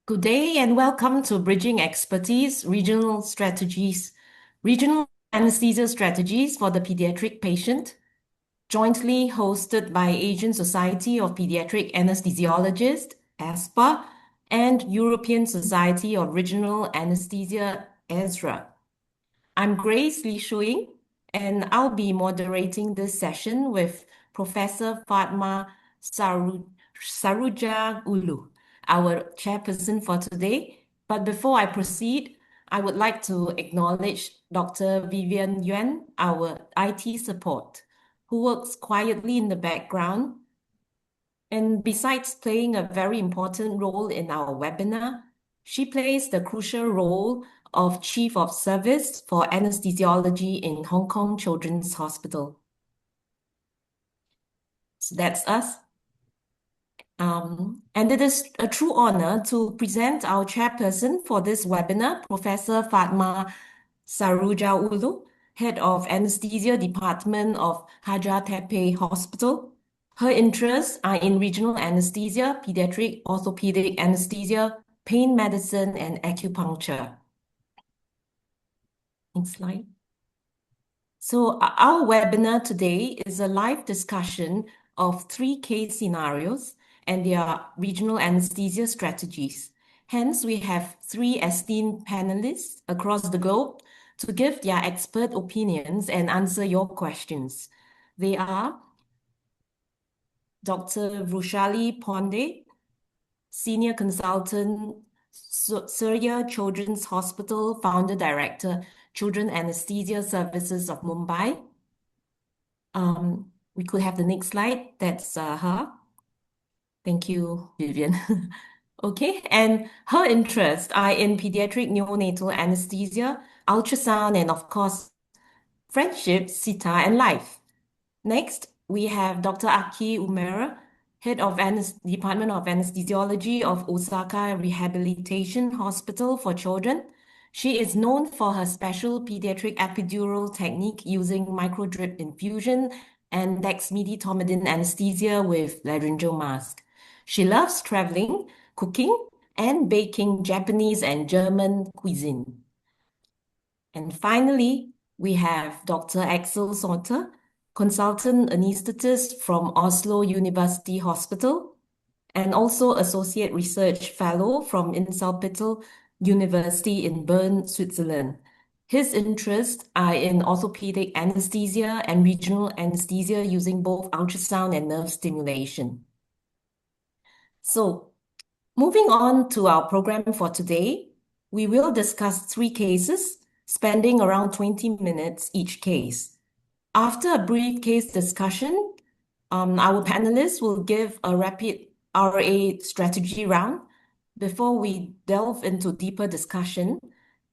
Good day and welcome to Bridging Expertise Regional Anesthesia Strategies for the Pediatric Patient, jointly hosted by Asian Society of Pediatric Anesthesiologists, ASPA, and European Society of Regional Anesthesia, ESRA. I'm Grace Lee Shuing, and I'll be moderating this session with Professor Fatma Saruja Ulu, our chairperson for today. But before I proceed, I would like to acknowledge Dr. Vivian Yuan, our IT support, who works quietly in the background. And besides playing a very important role in our webinar, she plays the crucial role of Chief of Service for Anesthesiology in Hong Kong Children's Hospital. So that's us. And it is a true honor to present our chairperson for this webinar, Professor Fatma Saruja Ulu, Head of Anesthesia Department of Hajjah-Tepe Hospital. Her interests are in regional anesthesia, pediatric orthopedic anesthesia, pain medicine, and acupuncture. Next slide. So our webinar today is a live discussion of 3 case scenarios and their regional anesthesia strategies. Hence, we have 3 esteemed panelists across the globe to give their expert opinions and answer your questions. They are Dr. Vrushali Ponde, Senior Consultant, Surya Children's Hospital, Founder Director, Children Anesthesia Services of Mumbai. We could have the next slide. That's her. Thank you, Vivian. Okay, and her interests are in pediatric neonatal anesthesia, ultrasound, and of course, friendship, Sita, and life. Next, we have Dr. Aki Umera, Head of Department of Anesthesiology of Osaka Rehabilitation Hospital for Children. She is known for her special pediatric epidural technique using microdrip infusion and dexmedetomidine anesthesia with laryngeal mask. She loves traveling, cooking, and baking Japanese and German cuisine. And finally, we have Dr. Axel Sauter, consultant anesthetist from Oslo University Hospital, and also associate research fellow from Inselspital University in Bern, Switzerland. His interests are in orthopedic anesthesia and regional anesthesia using both ultrasound and nerve stimulation. So, moving on to our program for today, we will discuss 3 cases, spending around 20 minutes each case. After a brief case discussion, our panelists will give a rapid RA strategy round before we delve into deeper discussion,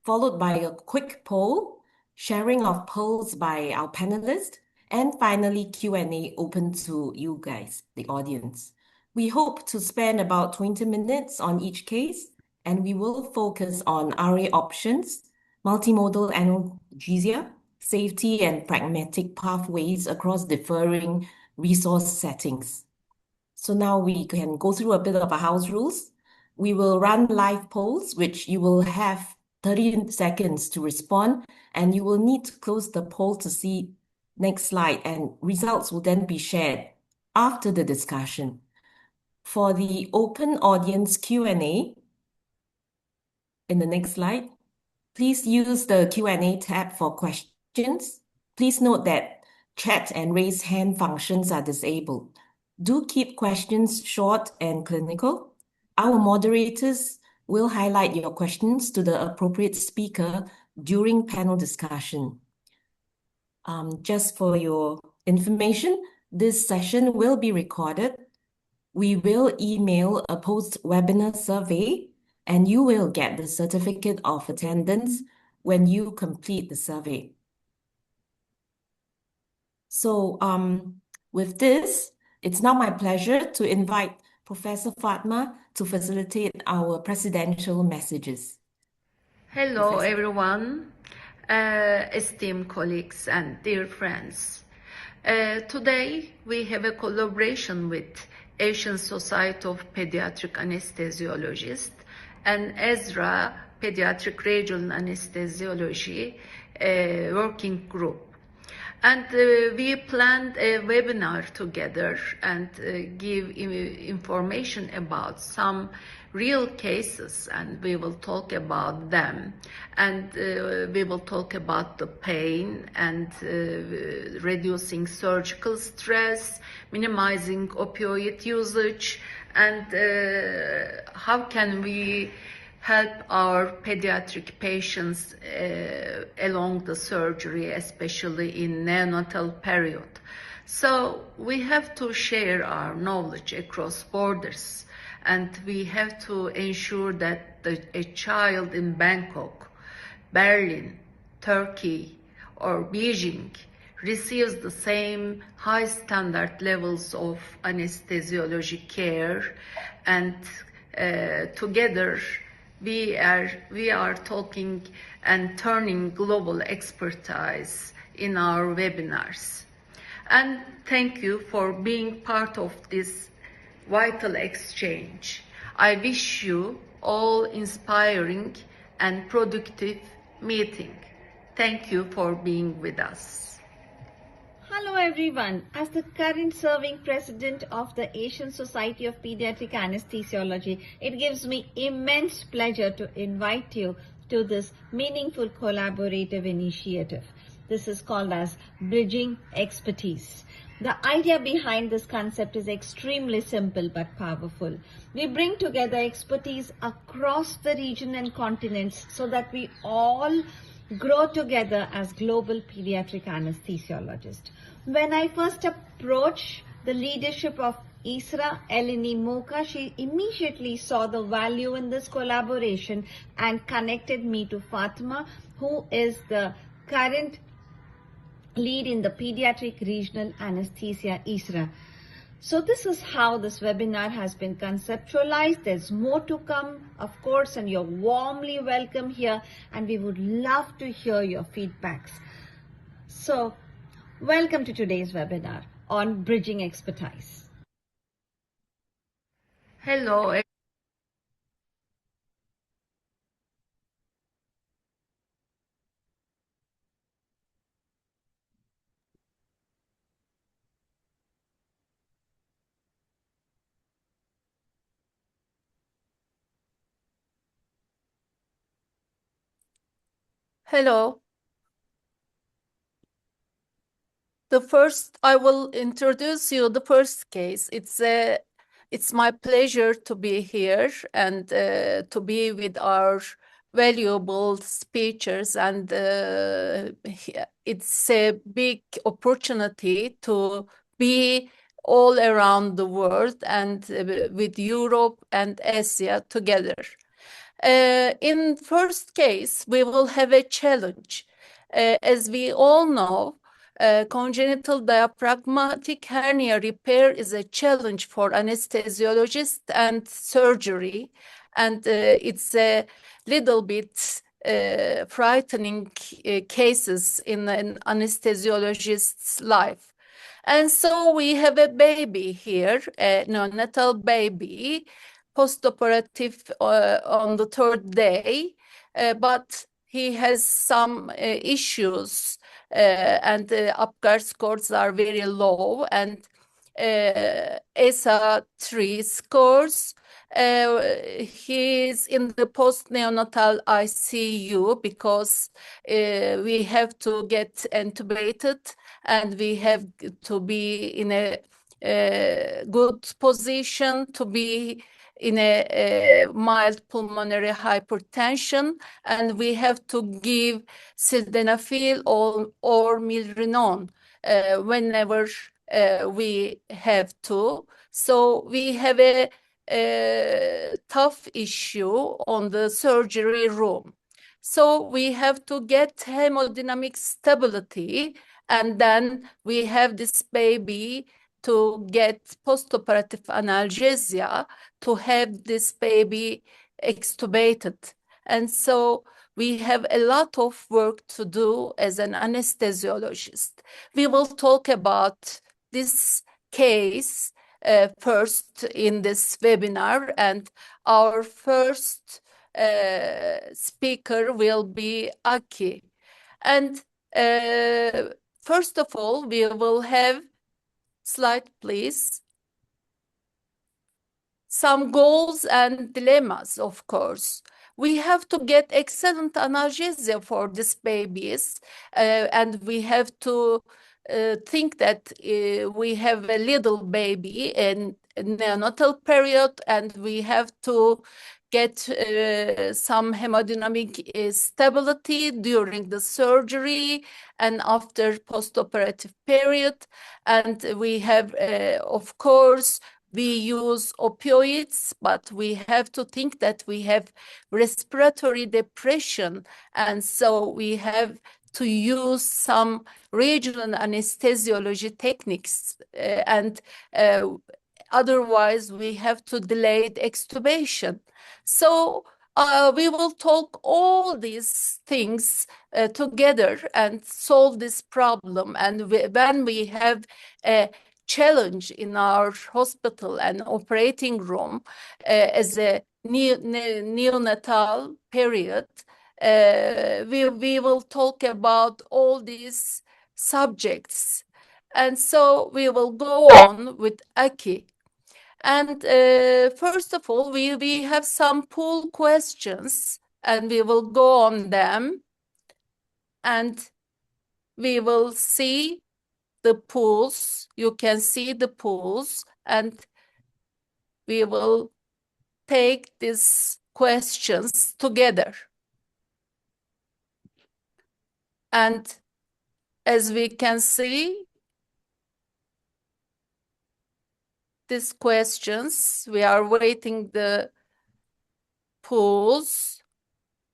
followed by a quick poll, sharing of polls by our panelists, and finally Q&A open to you guys, the audience. We hope to spend about 20 minutes on each case, and we will focus on RA options, multimodal analgesia, safety, and pragmatic pathways across differing resource settings. So now we can go through a bit of our house rules. We will run live polls, which you will have 30 seconds to respond, and you will need to close the poll to see next slide, and results will then be shared after the discussion. For the open audience Q&A, in the next slide, please use the Q&A tab for questions. Please note that chat and raise hand functions are disabled. Do keep questions short and clinical. Our moderators will highlight your questions to the appropriate speaker during panel discussion. Just for your information, this session will be recorded. We will email a post-webinar survey, and you will get the certificate of attendance when you complete the survey. So with this, it's now my pleasure to invite Professor Fatma to facilitate our presidential messages. Hello, Professor. everyone, esteemed colleagues and dear friends. Today, we have a collaboration with Asian Society of Pediatric Anesthesiologists and Ezra Pediatric Regional Anesthesiology working group. And we planned a webinar together and give information about some real cases, and we will talk about them, and we will talk about the pain and reducing surgical stress, minimizing opioid usage, and how can we help our pediatric patients along the surgery, especially in neonatal period. So we have to share our knowledge across borders, and we have to ensure that a child in Bangkok, Berlin, Turkey, or Beijing receives the same high standard levels of anesthesiology care, and together we are talking and turning global expertise in our webinars. And thank you for being part of this vital exchange. I wish you all inspiring and productive meeting. Thank you for being with us. Hello everyone. As the current serving president of the Asian Society of Pediatric Anesthesiology, it gives me immense pleasure to invite you to this meaningful collaborative initiative. This is called as Bridging Expertise. The idea behind this concept is extremely simple but powerful. We bring together expertise across the region and continents so that we all grow together as global pediatric anesthesiologists. When I first approached the leadership of Isra Eleni Moka, she immediately saw the value in this collaboration and connected me to Fatima, who is the current lead in the Pediatric Regional Anesthesia ISRA. So this is how this webinar has been conceptualized. There's more to come, of course, and you're warmly welcome here, and we would love to hear your feedbacks. So welcome to today's webinar on Bridging Expertise. Hello. Hello. I will introduce you the first case. It's my pleasure to be here and to be with our valuable speakers, and it's a big opportunity to be all around the world and with Europe and Asia together. In first case, we will have a challenge. As we all know, congenital diaphragmatic hernia repair is a challenge for anesthesiologists and surgery, and it's a little bit frightening cases in an anesthesiologist's life. And so we have a baby here, a neonatal baby, postoperative on the third day, but he has some issues, and the Apgar scores are very low, and ESA 3 scores. He is in the post-neonatal ICU because we have to get intubated, and we have to be in a good position to be in a mild pulmonary hypertension, and we have to give sildenafil or milrinone whenever we have to. So we have a tough issue on the surgery room. So we have to get hemodynamic stability, and then we have this baby to get postoperative analgesia, to have this baby extubated. And so we have a lot of work to do as an anesthesiologist. We will talk about this case first in this webinar, and our first speaker will be Aki. And first of all, we will have, slide please, some goals and dilemmas, of course. We have to get excellent analgesia for these babies, and we have to think that we have a little baby in neonatal period, and we have to get some hemodynamic stability during the surgery and after postoperative period. And we have, of course, we use opioids, but we have to think that we have respiratory depression. And so we have to use some regional anesthesiology techniques, and otherwise we have to delay the extubation. So we will talk all these things together and solve this problem. And when we have a challenge in our hospital and operating room as a neonatal period, we will talk about all these subjects. And so we will go on with Aki. And first of all, we have some pool questions, and we will go on them. And we will see the pools. You can see the pools, and we will take these questions together. And as we can see, these questions, we are waiting the pools,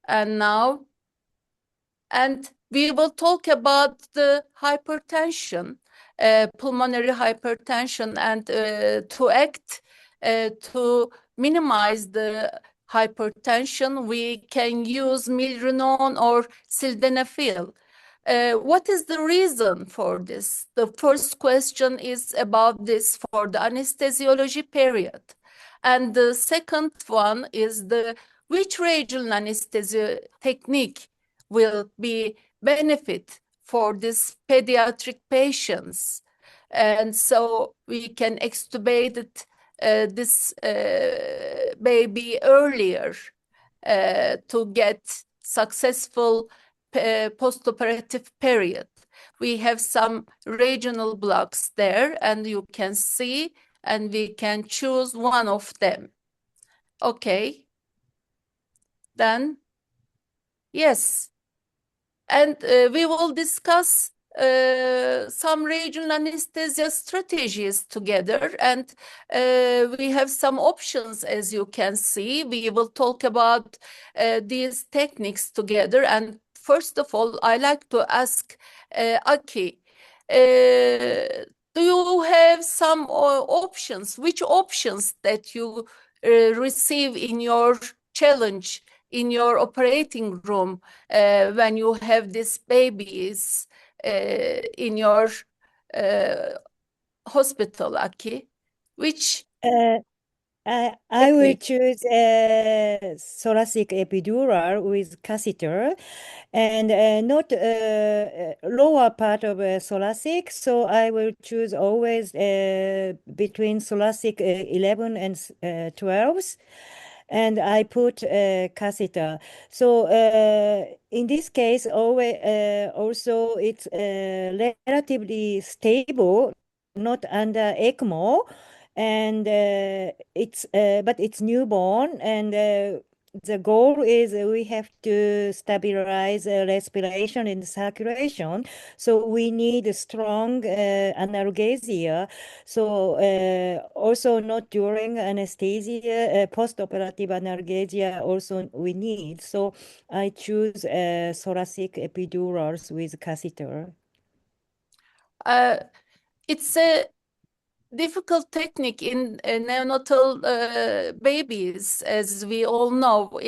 and now, and we will talk about the hypertension, pulmonary hypertension, and to act to minimize the hypertension, we can use milrinone or sildenafil. What is the reason for this? The first question is about this for the anesthesiology period. And the second one is which regional anesthesia technique will be benefit for these pediatric patients. And so we can extubate this baby earlier to get successful postoperative period. We have some regional blocks there, and you can see, and we can choose one of them. Okay. Then, yes. And we will discuss some regional anesthesia strategies together, and we have some options, as you can see. We will talk about these techniques together. And first of all, I like to ask Aki, do you have some options? Which options that you receive in your challenge in your operating room when you have these babies in your hospital, Aki? Which I will choose a thoracic epidural with catheter and not lower part of thoracic. So I will choose always between thoracic 11 and 12. And I put a catheter. So in this case, always, also it's relatively stable, not under ECMO, and but it's newborn, and the goal is we have to stabilize respiration and circulation. So we need a strong analgesia. So also not during anesthesia, post-operative analgesia also we need. So I choose thoracic epidurals with catheter. It's a difficult technique in neonatal babies, as we all know.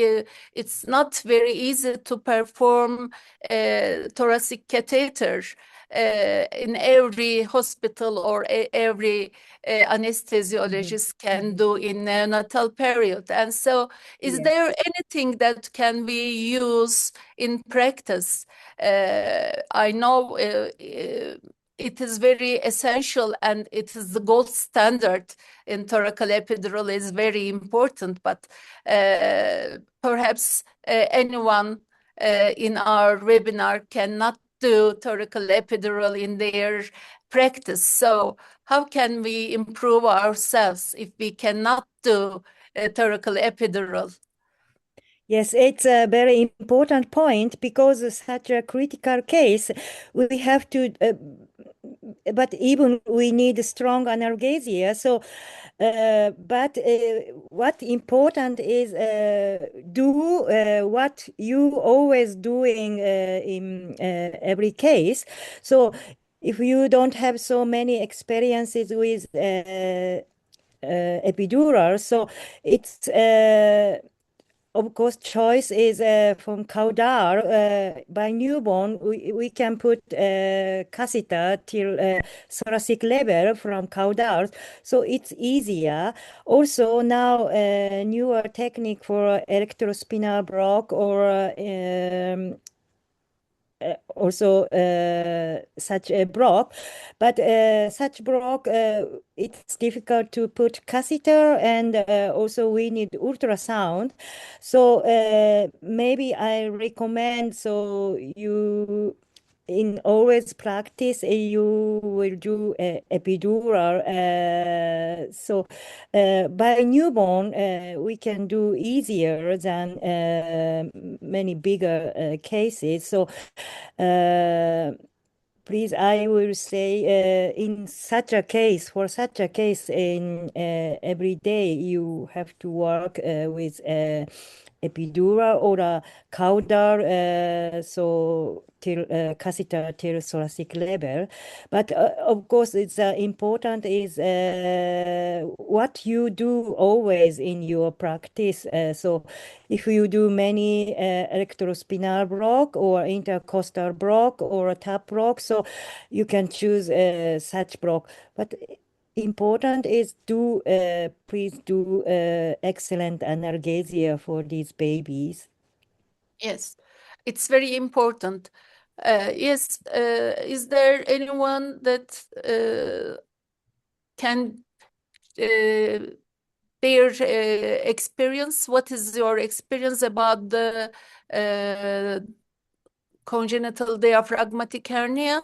It's not very easy to perform thoracic catheter. in every hospital or every anesthesiologist can do in neonatal period. And so, is Yes. there anything that can we use in practice? I know it is very essential and it is the gold standard in thoracal epidural is very important, but perhaps anyone in our webinar cannot do thoracal epidural in their practice. So how can we improve ourselves if we cannot do thoracal epidural? Yes, it's a very important point because of such a critical case, we have to, but even we need strong analgesia. So, but what important is do what you always doing in every case. So, if you don't have so many experiences with epidural, so it's of course, choice is from caudal. By newborn, we can put catheter till thoracic level from caudal, so it's easier. Also, now newer technique for electrospinal block or also such a block, but such block it's difficult to put catheter, and also we need ultrasound. So maybe I recommend, so you in always practice you will do epidural. So by newborn we can do easier than many bigger cases. So please, I will say in such a case, for such a case, in every day you have to work with epidural or a caudal, so till catheter till thoracic level. But of course, it's important is what you do always in your practice. So if you do many electrospinal block or intercostal block or a tap block, so you can choose such block. But important is do please do excellent analgesia for these babies. Yes, it's very important. Yes, is there anyone that can their experience? What is your experience about the congenital diaphragmatic hernia?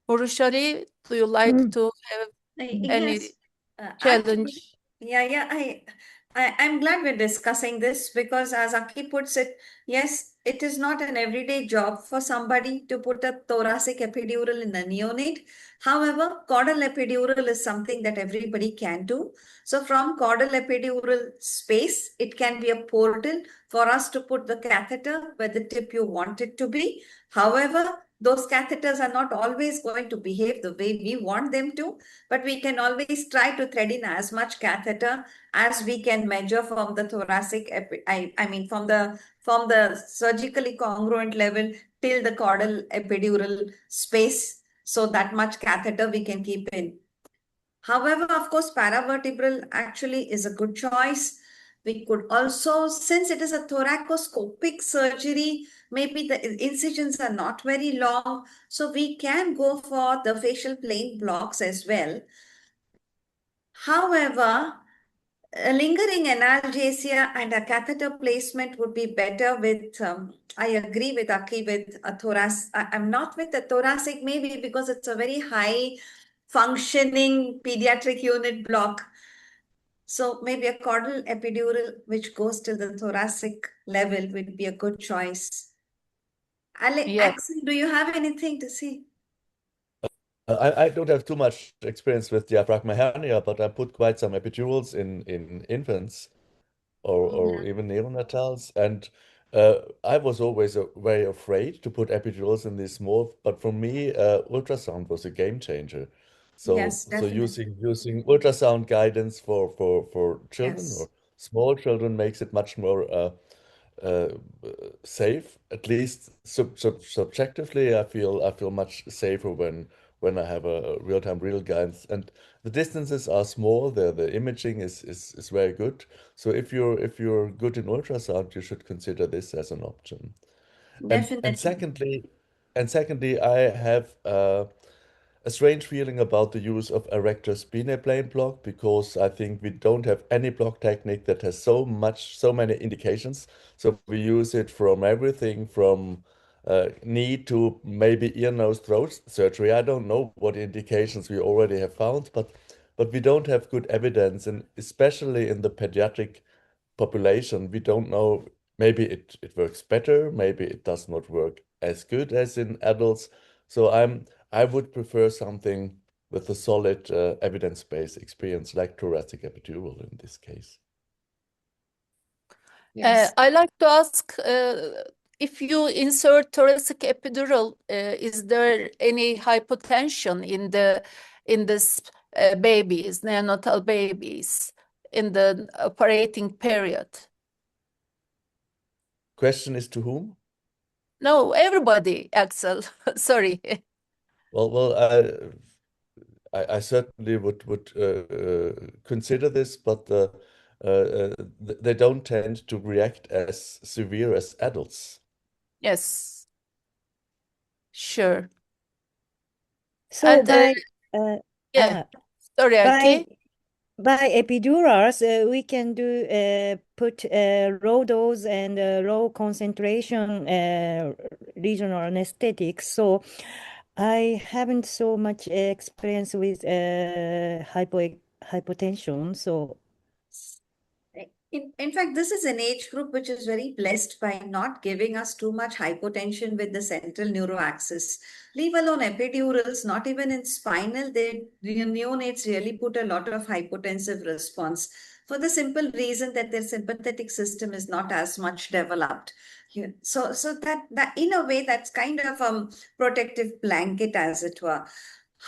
Urushari, do you like to have any Yes, actually, challenge? yeah. I'm glad we're discussing this because, as Aki puts it, yes, it is not an everyday job for somebody to put a thoracic epidural in a neonate. However, caudal epidural is something that everybody can do. So, from caudal epidural space, it can be a portal for us to put the catheter where the tip you want it to be. However, those catheters are not always going to behave the way we want them to, but we can always try to thread in as much catheter as we can measure from the thoracic, I mean from the surgically congruent level till the caudal epidural space. So that much catheter we can keep in. However, of course, paravertebral actually is a good choice. We could also, since it is a thoracoscopic surgery, maybe the incisions are not very long, so we can go for the facial plane blocks as well. However, a lingering analgesia and a catheter placement would be better with, I agree with Aki, with a thoracic. I'm not with the thoracic, maybe because it's a very high functioning pediatric unit block. So maybe a caudal epidural, which goes to the thoracic level, would be a good choice. Yes. Axel, do you have anything to say? I don't have too much experience with diaphragma hernia, but I put quite some epidurals in infants or even neonatals. And I was always very afraid to put epidurals in these small, but for me, ultrasound was a game changer. So Yes, so definitely. using ultrasound guidance for children Yes. or small children makes it much more uh, safe. At least subjectively, I feel much safer when I have a real-time real guidance, and the distances are small. The imaging is very good. So if you're good in ultrasound, you should consider this as an option. And Definitely. secondly, I have a strange feeling about the use of erector spinae plane block, because I think we don't have any block technique that has so many indications. So we use it from everything from knee to maybe ear, nose, throat surgery. I don't know what indications we already have found, but we don't have good evidence, and especially in the pediatric population, we don't know. Maybe it works better, maybe it does not work as good as in adults. So I would prefer something with a solid evidence-based experience like thoracic epidural in this case. Yes. I like to ask, if you insert thoracic epidural, is there any hypotension in this babies, neonatal babies, in the operating period? Question is to whom? No, everybody, Axel. Sorry. Well, I certainly would consider this, but they don't tend to react as severe as adults. Yes, sure. So And uh, yeah, uh, sorry, by Aki. by epidurals, we can do put low dose and low concentration regional anesthetics. So I haven't so much experience with hypotension. So In fact, this is an age group which is very blessed by not giving us too much hypotension with the central neuroaxis. Leave alone epidurals, not even in spinal, the neonates really put a lot of hypotensive response for the simple reason that their sympathetic system is not as much developed. So that in a way that's kind of a protective blanket, as it were.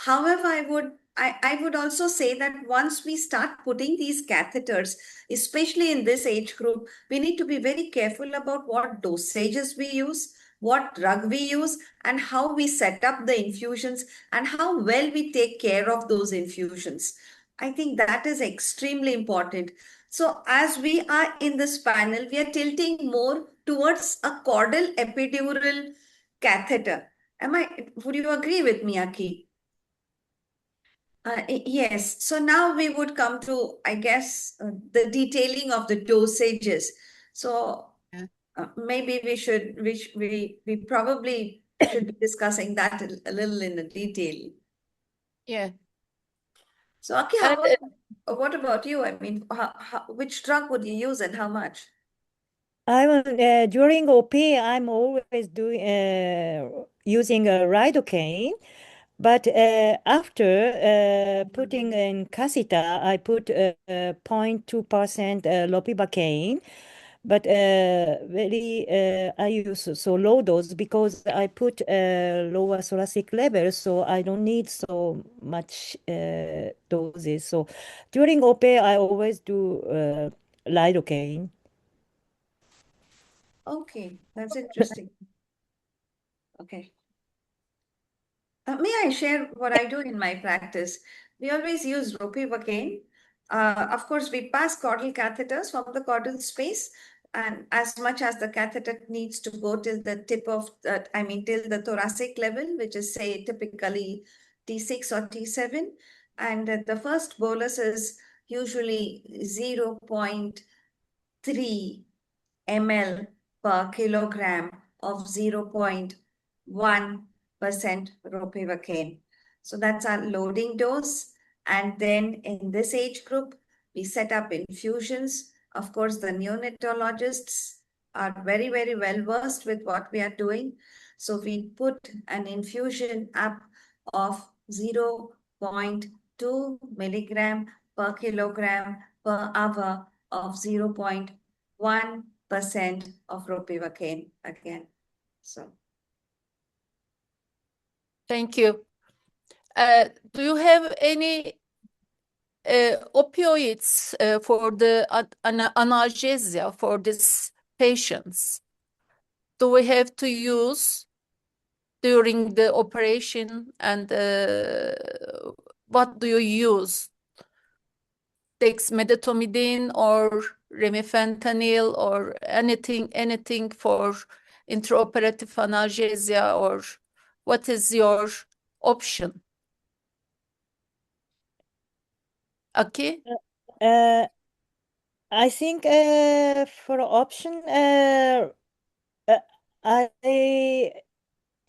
However, I would also say that once we start putting these catheters, especially in this age group, we need to be very careful about what dosages we use, what drug we use, and how we set up the infusions and how well we take care of those infusions. I think that is extremely important. So, as we are in this panel, we are tilting more towards a caudal epidural catheter. Would you agree with me, Aki? Yes. So now we would come to, I guess, the detailing of the dosages. So Yeah. maybe we probably should be discussing that a little in the detail. Yeah. So Aki, And what about you? I mean, which drug would you use and how much? During OP, I'm always doing using a lidocaine. But after putting in catheter, I put 0.2% ropivacaine. But I use so low dose because I put lower thoracic level, so I don't need so much doses. So during OP, I always do lidocaine. Okay, that's interesting. Okay. May I share what I do in my practice? We always use ropivacaine. Of course, we pass caudal catheters from the caudal space, and as much as the catheter needs to go till the tip of, till the thoracic level, which is say typically T6 or T7, and the first bolus is usually 0.3 ml per kilogram of 0.1% ropivacaine. So that's our loading dose. And then in this age group, we set up infusions. Of course, the neonatologists are very, very well versed with what we are doing. So we put an infusion up of 0.2 milligram per kilogram per hour of 0.1% of ropivacaine again. So thank you. Do you have any opioids for the analgesia for this patients? Do we have to use during the operation, and what do you use? Dexmedetomidine or remifentanil or anything for intraoperative analgesia, or what is your option? Okay. Uh, I think for option, I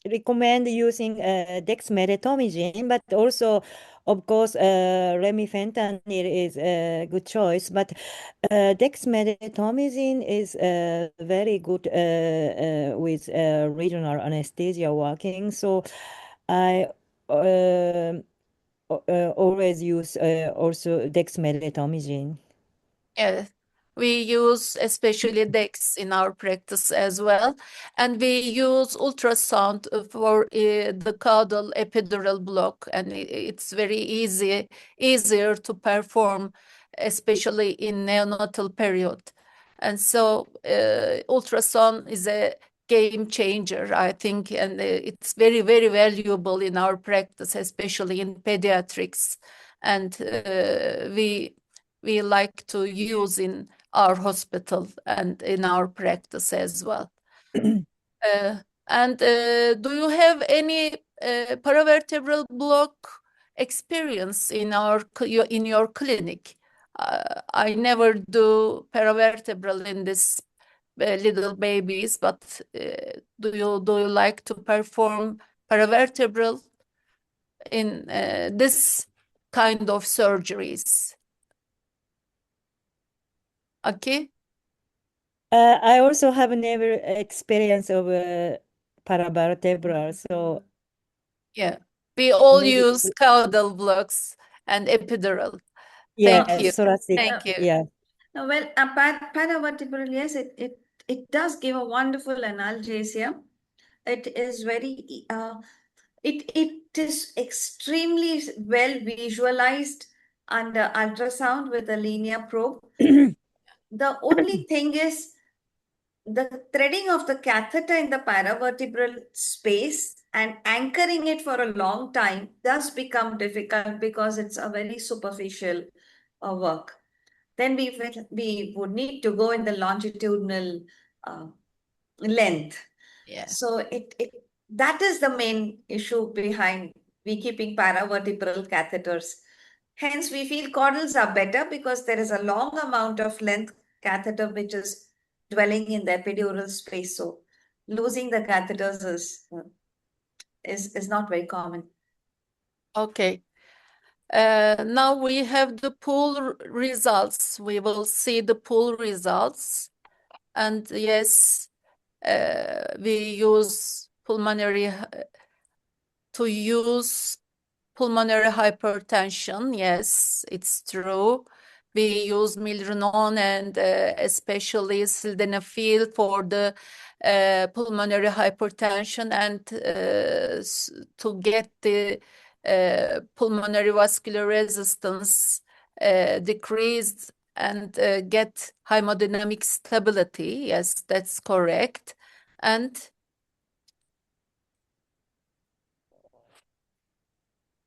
recommend using dexmedetomidine, but also, of course, remifentanil is a good choice. But dexmedetomidine is very good with regional anesthesia working. So I always use also dexmedetomidine. Yes, we use especially DEX in our practice as well, and we use ultrasound for the caudal epidural block, and it's very easier to perform, especially in neonatal period. And so ultrasound is a game changer, I think, and it's very valuable in our practice, especially in pediatrics, and we like to use in our hospital and in our practice as well. And do you have any paravertebral block experience in your clinic? I never do paravertebral in this little babies, but do you like to perform paravertebral in this kind of surgeries? Okay. I also have never experience of paravertebral, so Yeah. We all maybe use caudal blocks and epidural. Thank you. yes, thoracic. Thank you. Yeah. Well, paravertebral, yes, it does give a wonderful analgesia. It is very, it is extremely well visualized under ultrasound with a linear probe. The only thing is the threading of the catheter in the paravertebral space and anchoring it for a long time does become difficult because it's a very superficial work. Then we would need to go in the longitudinal uh, length. Yeah. So it that is the main issue behind we keeping paravertebral catheters. Hence, we feel caudals are better because there is a long amount of length catheter which is dwelling in the epidural space. So losing the catheters is not very common. Okay. Now we have the pool results. We will see the pool results. And yes, we use to use pulmonary hypertension. Yes, it's true. We use milrinone and especially sildenafil for the pulmonary hypertension, and to get the pulmonary vascular resistance decreased and get hemodynamic stability. Yes, that's correct. And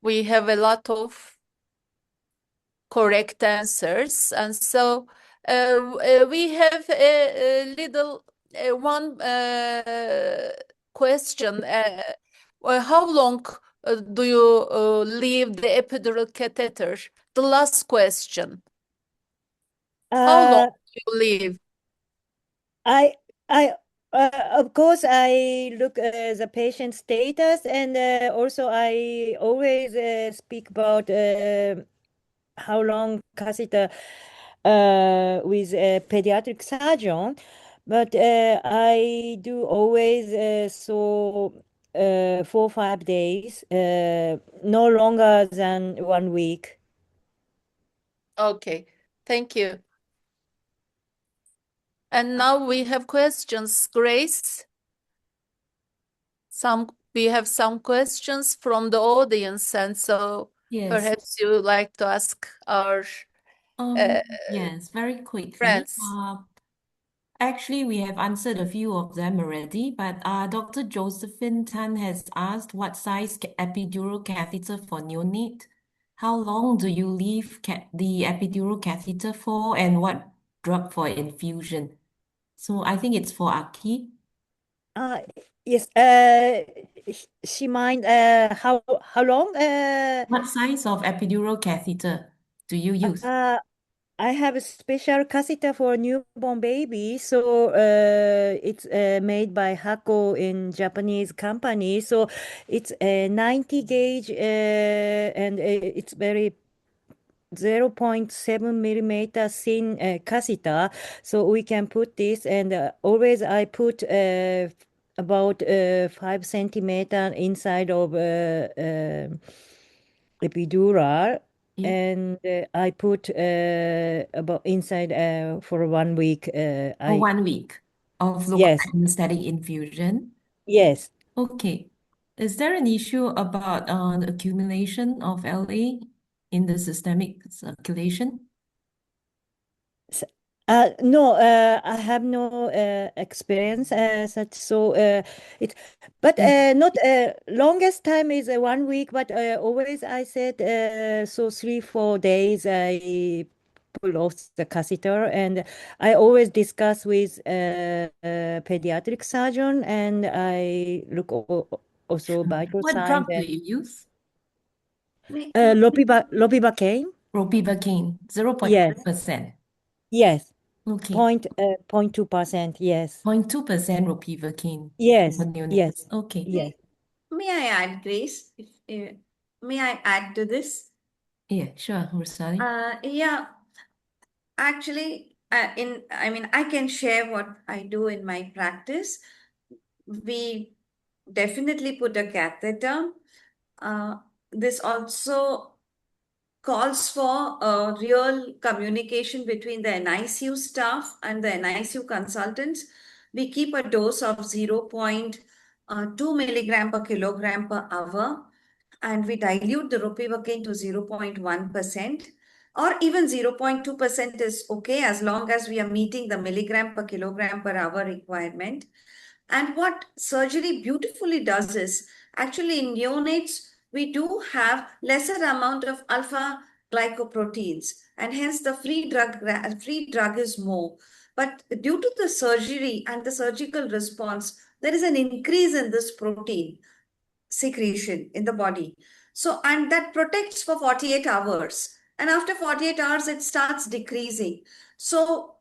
we have a lot of correct answers. And so we have a little one question. How long do you leave the epidural catheter? The last question. How long Uh, do you leave? I, I, of course, I look the patient status, and also I always speak about how long catheter with a pediatric surgeon, but I do always 4 or 5 days, no longer than 1 week. Okay, thank you. And now we have questions, Grace. We have some questions from the audience, and so Yes. perhaps you would like to ask our Yes, very quickly. friends. Actually, we have answered a few of them already, but Dr. Josephine Tan has asked what size epidural catheter for neonate? How long do you leave the epidural catheter for, and what drug for infusion? So I think it's for Aki. Uh, yes. She mind how long? What size of epidural catheter do you use? Uh, I have a special catheter for newborn baby, so it's made by Hako in Japanese company. So it's a 90 gauge, and it's very 0.7 millimeter thin catheter. So we can put this, and always I put about 5 centimeter inside of epidural, Yeah. and I put about inside for 1 week. For I 1 week of local Yes, anesthetic infusion. yes. Okay. Is there an issue about the accumulation of LA in the systemic circulation? S- no, I have no experience such. So it, but Mm. not longest time is 1 week. But always I said so 3 4 days I pull off the catheter, and I always discuss with pediatric surgeon, and I look also Sure. vital What signs drug do and you use? May, lopivacaine. Ropivacaine, Yes, 0.5%. yes, Okay. 0.2%. Yes. 0.2% ropivacaine for Yes, neonates. yes, Okay. yes. may I add, Grace? May I add to this? Yeah, sure, Rosali. Yeah, actually, I mean, I can share what I do in my practice. We definitely put a catheter. This also calls for a real communication between the NICU staff and the NICU consultants. We keep a dose of 0.2 milligram per kilogram per hour, and we dilute the ropivacaine to 0.1%, or even 0.2% is okay as long as we are meeting the milligram per kilogram per hour requirement. And what surgery beautifully does is, actually in neonates, we do have lesser amount of alpha glycoproteins, and hence the free drug is more. But due to the surgery and the surgical response, there is an increase in this protein secretion in the body. So, and that protects for 48 hours. And after 48 hours, it starts decreasing. So,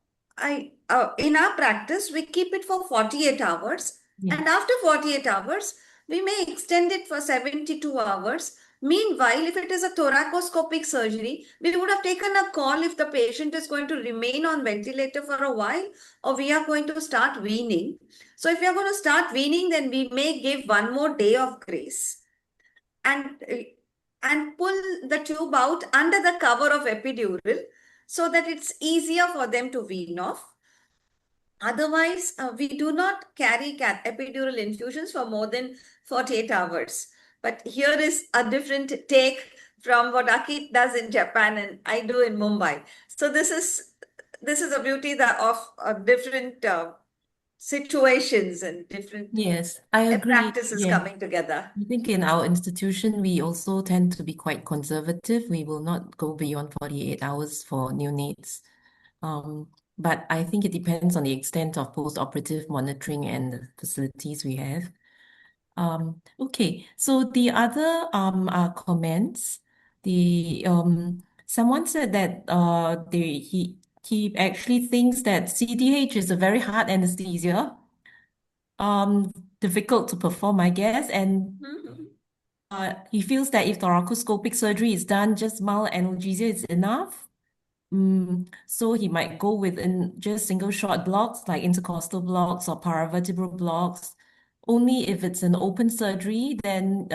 in our practice, we keep it for 48 hours. Yeah. And after 48 hours, we may extend it for 72 hours. Meanwhile, if it is a thoracoscopic surgery, we would have taken a call if the patient is going to remain on ventilator for a while, or we are going to start weaning. So if we are going to start weaning, then we may give one more day of grace, and pull the tube out under the cover of epidural so that it's easier for them to wean off. Otherwise, we do not carry epidural infusions for more than 48 hours. But here is a different take from what Akit does in Japan and I do in Mumbai. So this is a beauty of different situations and different Yes, I agree. practices Yeah. coming together. I think in our institution, we also tend to be quite conservative. We will not go beyond 48 hours for neonates. Um, but I think it depends on the extent of post-operative monitoring and the facilities we have. Okay, so the other comments, the someone said that he actually thinks that CDH is a very hard anesthesia, um, difficult to perform, I guess, and Mhm. he feels that if thoracoscopic surgery is done, just mild analgesia is enough. So he might go with just single short blocks like intercostal blocks or paravertebral blocks. Only if it's an open surgery, then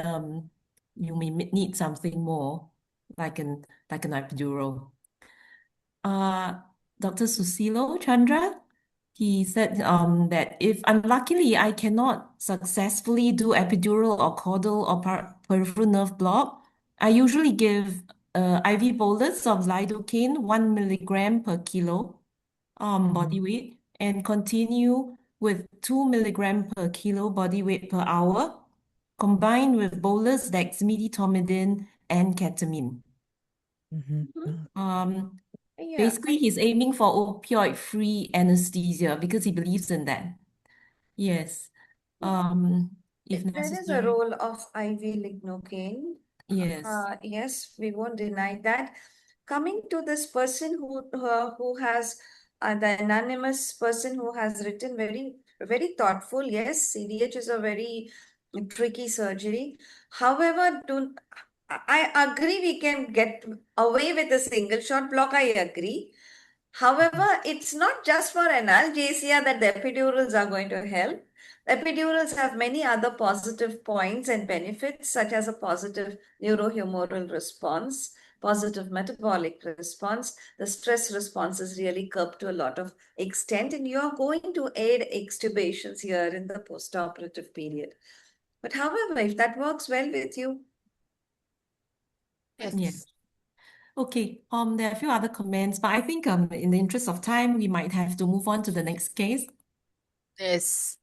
you may need something more, like an epidural. Uh, Dr. Susilo Chandra, he said that if unluckily I cannot successfully do epidural or caudal or peripheral nerve block, I usually give IV bolus of lidocaine 1 milligram per kilo body weight and continue with 2 milligram per kilo body weight per hour, combined with bolus dexmedetomidine and ketamine. Yeah. Basically, he's aiming for opioid-free anesthesia because he believes in that. Yes. If There is a necessary. role of IV lignocaine. Yes. Yes, we won't deny that. Coming to this person who has the anonymous person who has written very thoughtful. Yes, CDH is a very tricky surgery. However, I agree we can get away with a single shot block. I agree. However, it's not just for analgesia that the epidurals are going to help. Epidurals have many other positive points and benefits, such as a positive neurohumoral response, positive metabolic response. The stress response is really curbed to a lot of extent, and you're going to aid extubations here in the postoperative period. But however, if that works well with you, Yes. Yes. Okay. There are a few other comments, but I think in the interest of time, we might have to move on to the next case. Yes.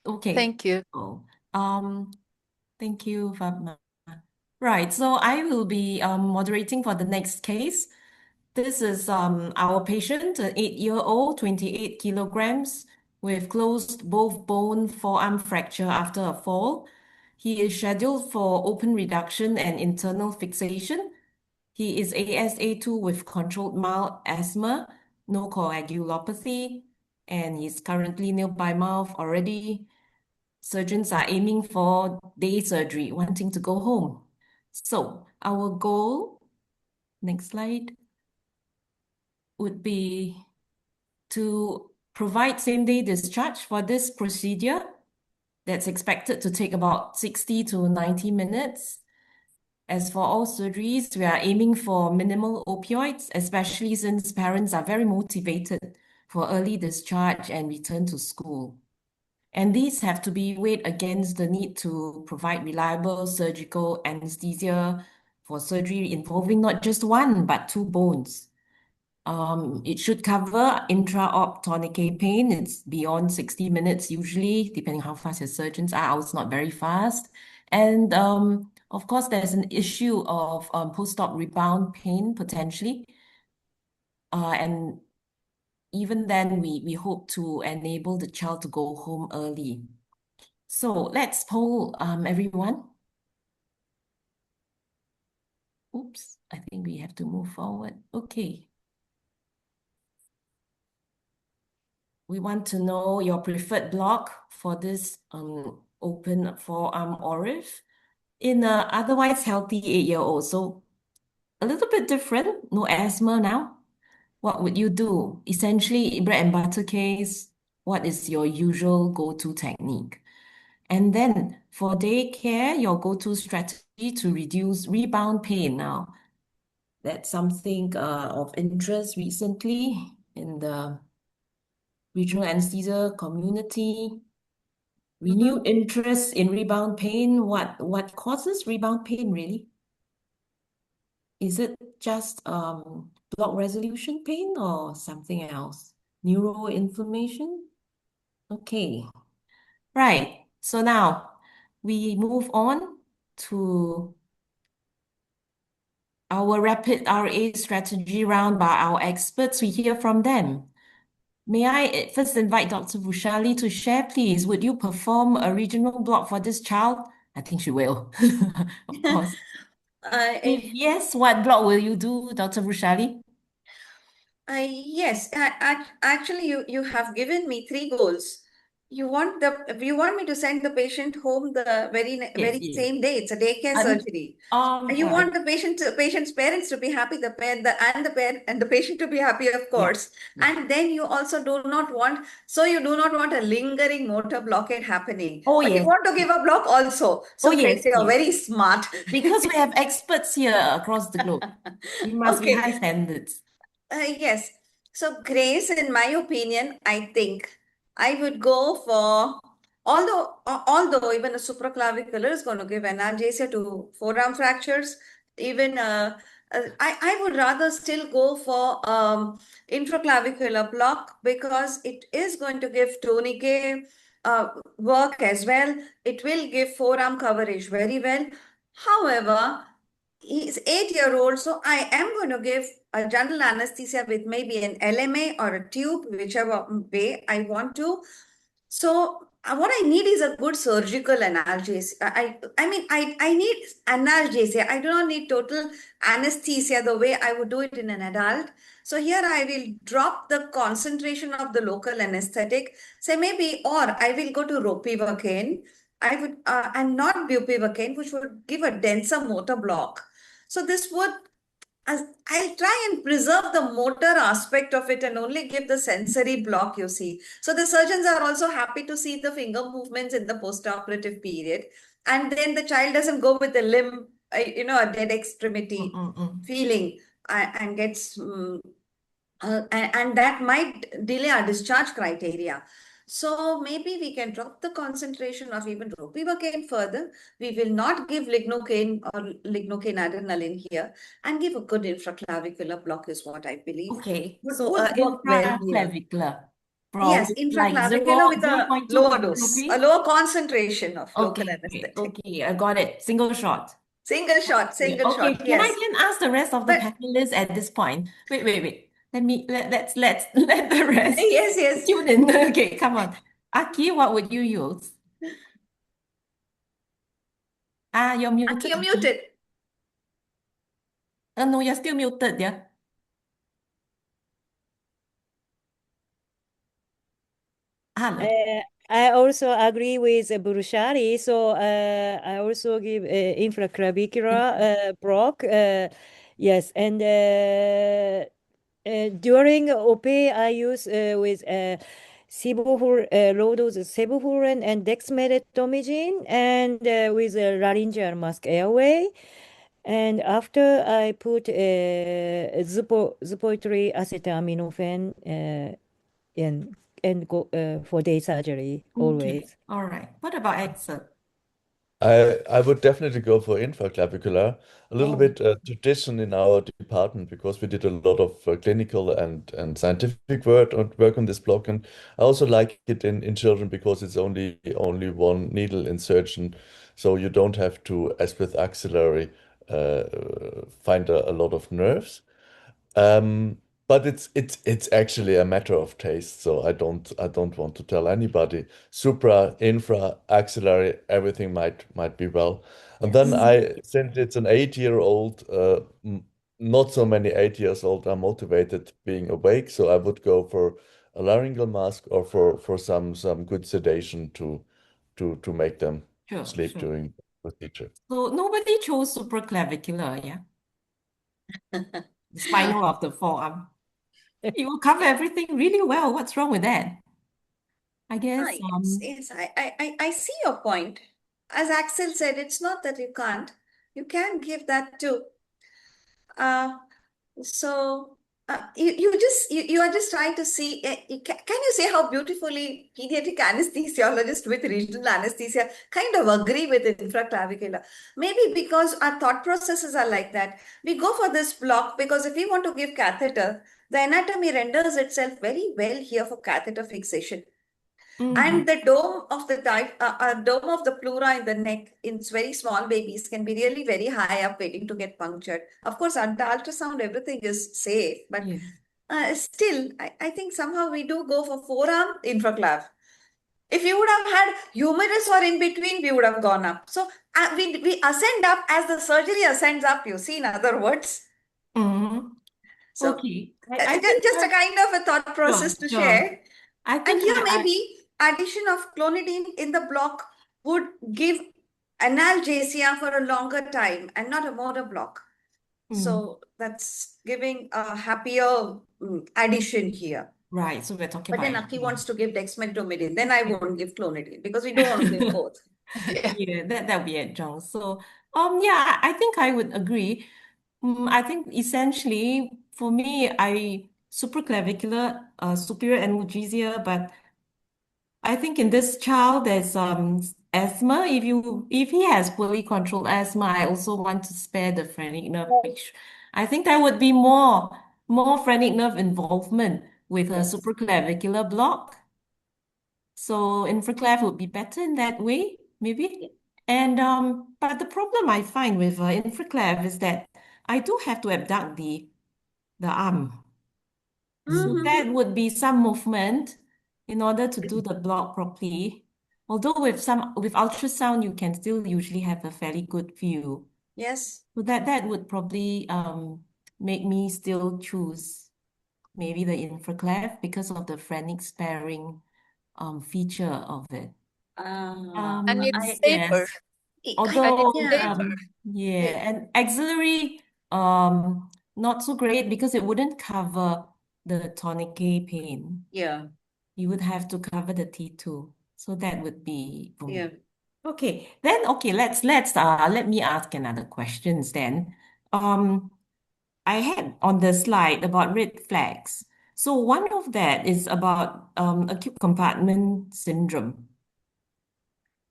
Okay. Thank you. Oh, thank you, Fatma. Right. So I will be moderating for the next case. This is our patient, an 8-year-old, 28 kilograms, with closed both bone forearm fracture after a fall. He is scheduled for open reduction and internal fixation. He is ASA2 with controlled mild asthma, no coagulopathy, and he's currently nil by mouth already. Surgeons are aiming for day surgery, wanting to go home. So our goal, next slide, would be to provide same-day discharge for this procedure that's expected to take about 60 to 90 minutes. As for all surgeries, we are aiming for minimal opioids, especially since parents are very motivated for early discharge and return to school. And these have to be weighed against the need to provide reliable surgical anesthesia for surgery involving not just one, but two bones. It should cover intra-op tourniquet pain. It's beyond 60 minutes usually, depending how fast your surgeons are. Ours not very fast. And of course, there's an issue of post-op rebound pain potentially. And even then, we hope to enable the child to go home early. So let's poll everyone. Oops, I think we have to move forward. Okay. We want to know your preferred block for this open forearm ORIF in a otherwise healthy 8-year-old. So a little bit different, no asthma now. What would you do? Essentially, bread and butter case, what is your usual go-to technique? And then for daycare, your go-to strategy to reduce rebound pain. Now, that's something of interest recently in the regional anesthesia community. Renewed interest in rebound pain. What causes rebound pain really? Is it just block resolution pain or something else? Neuroinflammation? Okay. Right. So now we move on to our rapid RA strategy round by our experts. We hear from them. May I first invite Dr. Vushali to share, please? Would you perform a regional block for this child? I think she will, of course. If I, yes, what block will you do, Dr. Vushali? Yes, actually, you have given me three goals. You want me to send the patient home the Yes, very yes. same day. It's a daycare Um, surgery. You well, want the patient's parents to be happy, the patient to be happy, of yeah, course. yeah. And then you also you do not want a lingering motor blockade happening, Oh, but you yes. want to give a block also. Oh, So yes, Grace, you're yes. very smart. Because we have experts here across the globe. We must be Okay. high standards. Yes. So, Grace, in my opinion, I think I would go for, although even a supraclavicular is going to give analgesia to forearm fractures, even I would rather still go for intraclavicular block because it is going to give tourniquet work as well. It will give forearm coverage very well. However, he's 8-year-old, so I am going to give a general anesthesia with maybe an LMA or a tube, whichever way I want to. So what I need is a good surgical analgesia. I need analgesia. I do not need total anesthesia the way I would do it in an adult. So here I will drop the concentration of the local anesthetic. Say maybe, or I will go to ropivacaine. I would, and not bupivacaine, which would give a denser motor block. So this would, I'll try and preserve the motor aspect of it and only give the sensory block, you see. So the surgeons are also happy to see the finger movements in the postoperative period. And then the child doesn't go with the limb, a dead extremity feeling and gets, and that might delay our discharge criteria. So maybe we can drop the concentration of even ropivacaine further. We will not give lignocaine or lignocaine adrenaline here and give a good infraclavicular block is what I believe Okay, would, so would work well here. intraclavicular, Yes, like intraclavicular zero, with zero a point 0.2 lower dose, a mercury. lower concentration of local Okay, okay, anesthetic. okay, I got it. Single shot. Yeah, Single okay, shot, can I yes. then ask the rest of the But panelists at this point? Wait. Let's let the rest yes, yes. tune in. Okay, come on. Aki, what would you use? You're muted, You're Aki. muted. No, you're still muted, yeah. Hello. I also agree with Brushari. So I also give infraclavicular block. Yes, and during OP, I use with low dose sevoflurane and dexmedetomidine, and with a laryngeal mask airway. And after I put zupoitril acetaminophen and go for day surgery Okay, always. all right. What about Axel? I would definitely go for infraclavicular, a little Oh, bit tradition in our department because we did a lot of clinical and scientific work on this block, and I also like it in children because it's only one needle insertion, so you don't have to, as with axillary, uh, find a lot of nerves. Um, but it's actually a matter of taste, so I don't want to tell anybody. Supra, infra, axillary, everything might be well. And then Yes. since it's an 8-year-old, not so many 8 years old are motivated being awake, so I would go for a laryngeal mask or for some good sedation to make them sure, sleep sure. during the procedure. So nobody chose supraclavicular, yeah? The spinal of the forearm. You will cover everything really well. What's wrong with that? I guess, Yes, I see your point. As Axel said, it's not that you can't. You can give that too. Uh, so you are just trying to see. Can you say how beautifully pediatric anesthesiologists with regional anesthesia kind of agree with infraclavicular? Maybe because our thought processes are like that. We go for this block because if we want to give catheter, the anatomy renders itself very well here for catheter fixation. mhm, And the dome of the dome of the pleura in the neck in very small babies can be really very high up, waiting to get punctured. Of course, under ultrasound, everything is safe, but yeah. still, I think somehow we do go for forearm infraclav. If you would have had humerus or in between, we would have gone up. So we ascend up as the surgery ascends up. You see, in other words. Mhm. So Okay. I think just a kind of a thought sure, process to sure. share. I And think here I maybe addition of clonidine in the block would give analgesia for a longer time and not a motor block. mm, So that's giving a happier addition here. right. So we're talking But about then Aki wants extreme. to give dexmedetomidine. Then I won't give clonidine because we don't want to give both. Yeah, that'll be adjunct. So, yeah, I think I would agree. I think essentially for me, I supraclavicular, superior analgesia, but I think in this child there's asthma. If he has poorly controlled asthma, I also want to spare the phrenic nerve, I think there would be more phrenic nerve involvement with a Yes. supraclavicular block. So infraclav would be better in that way, maybe. And but the problem I find with infraclav is that I do have to abduct the arm. So that Mm-hmm. would be some movement in order to do the block properly. Although with ultrasound, you can still usually have a fairly good view. Yes. So that would probably make me still choose maybe the infraclav because of the phrenic sparing feature of it. And it's safer. Yes. And it's Although Yeah. safer. yeah, It- and axillary not so great because it wouldn't cover the tourniquet pain. Yeah. You would have to cover the T2. So that would be for Yeah. me. Okay, then okay, let me ask another questions then. Um I had on the slide about red flags. So one of that is about acute compartment syndrome.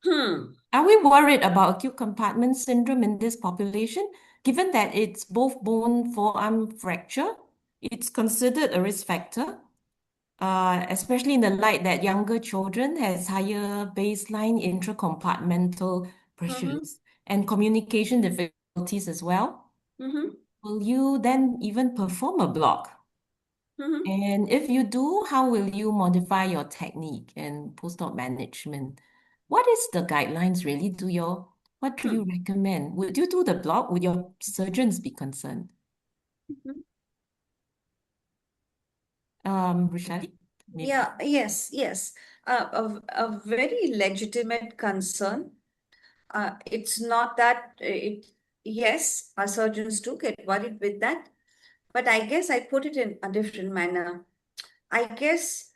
Hmm. Are we worried about acute compartment syndrome in this population, given that it's both bone forearm fracture? It's considered a risk factor, especially in the light that younger children has higher baseline intracompartmental Mm-hmm. pressures and communication difficulties as well. Mm-hmm. Will you then even perform a block? Mm-hmm. And if you do, how will you modify your technique and post-op management? What is the guidelines really? What do you Hmm. recommend? Would you do the block? Would your surgeons be concerned? Mhm. Rushali, maybe. Yeah, yes, yes. A very legitimate concern. It's not that yes, our surgeons do get worried with that, but I guess I put it in a different manner. I guess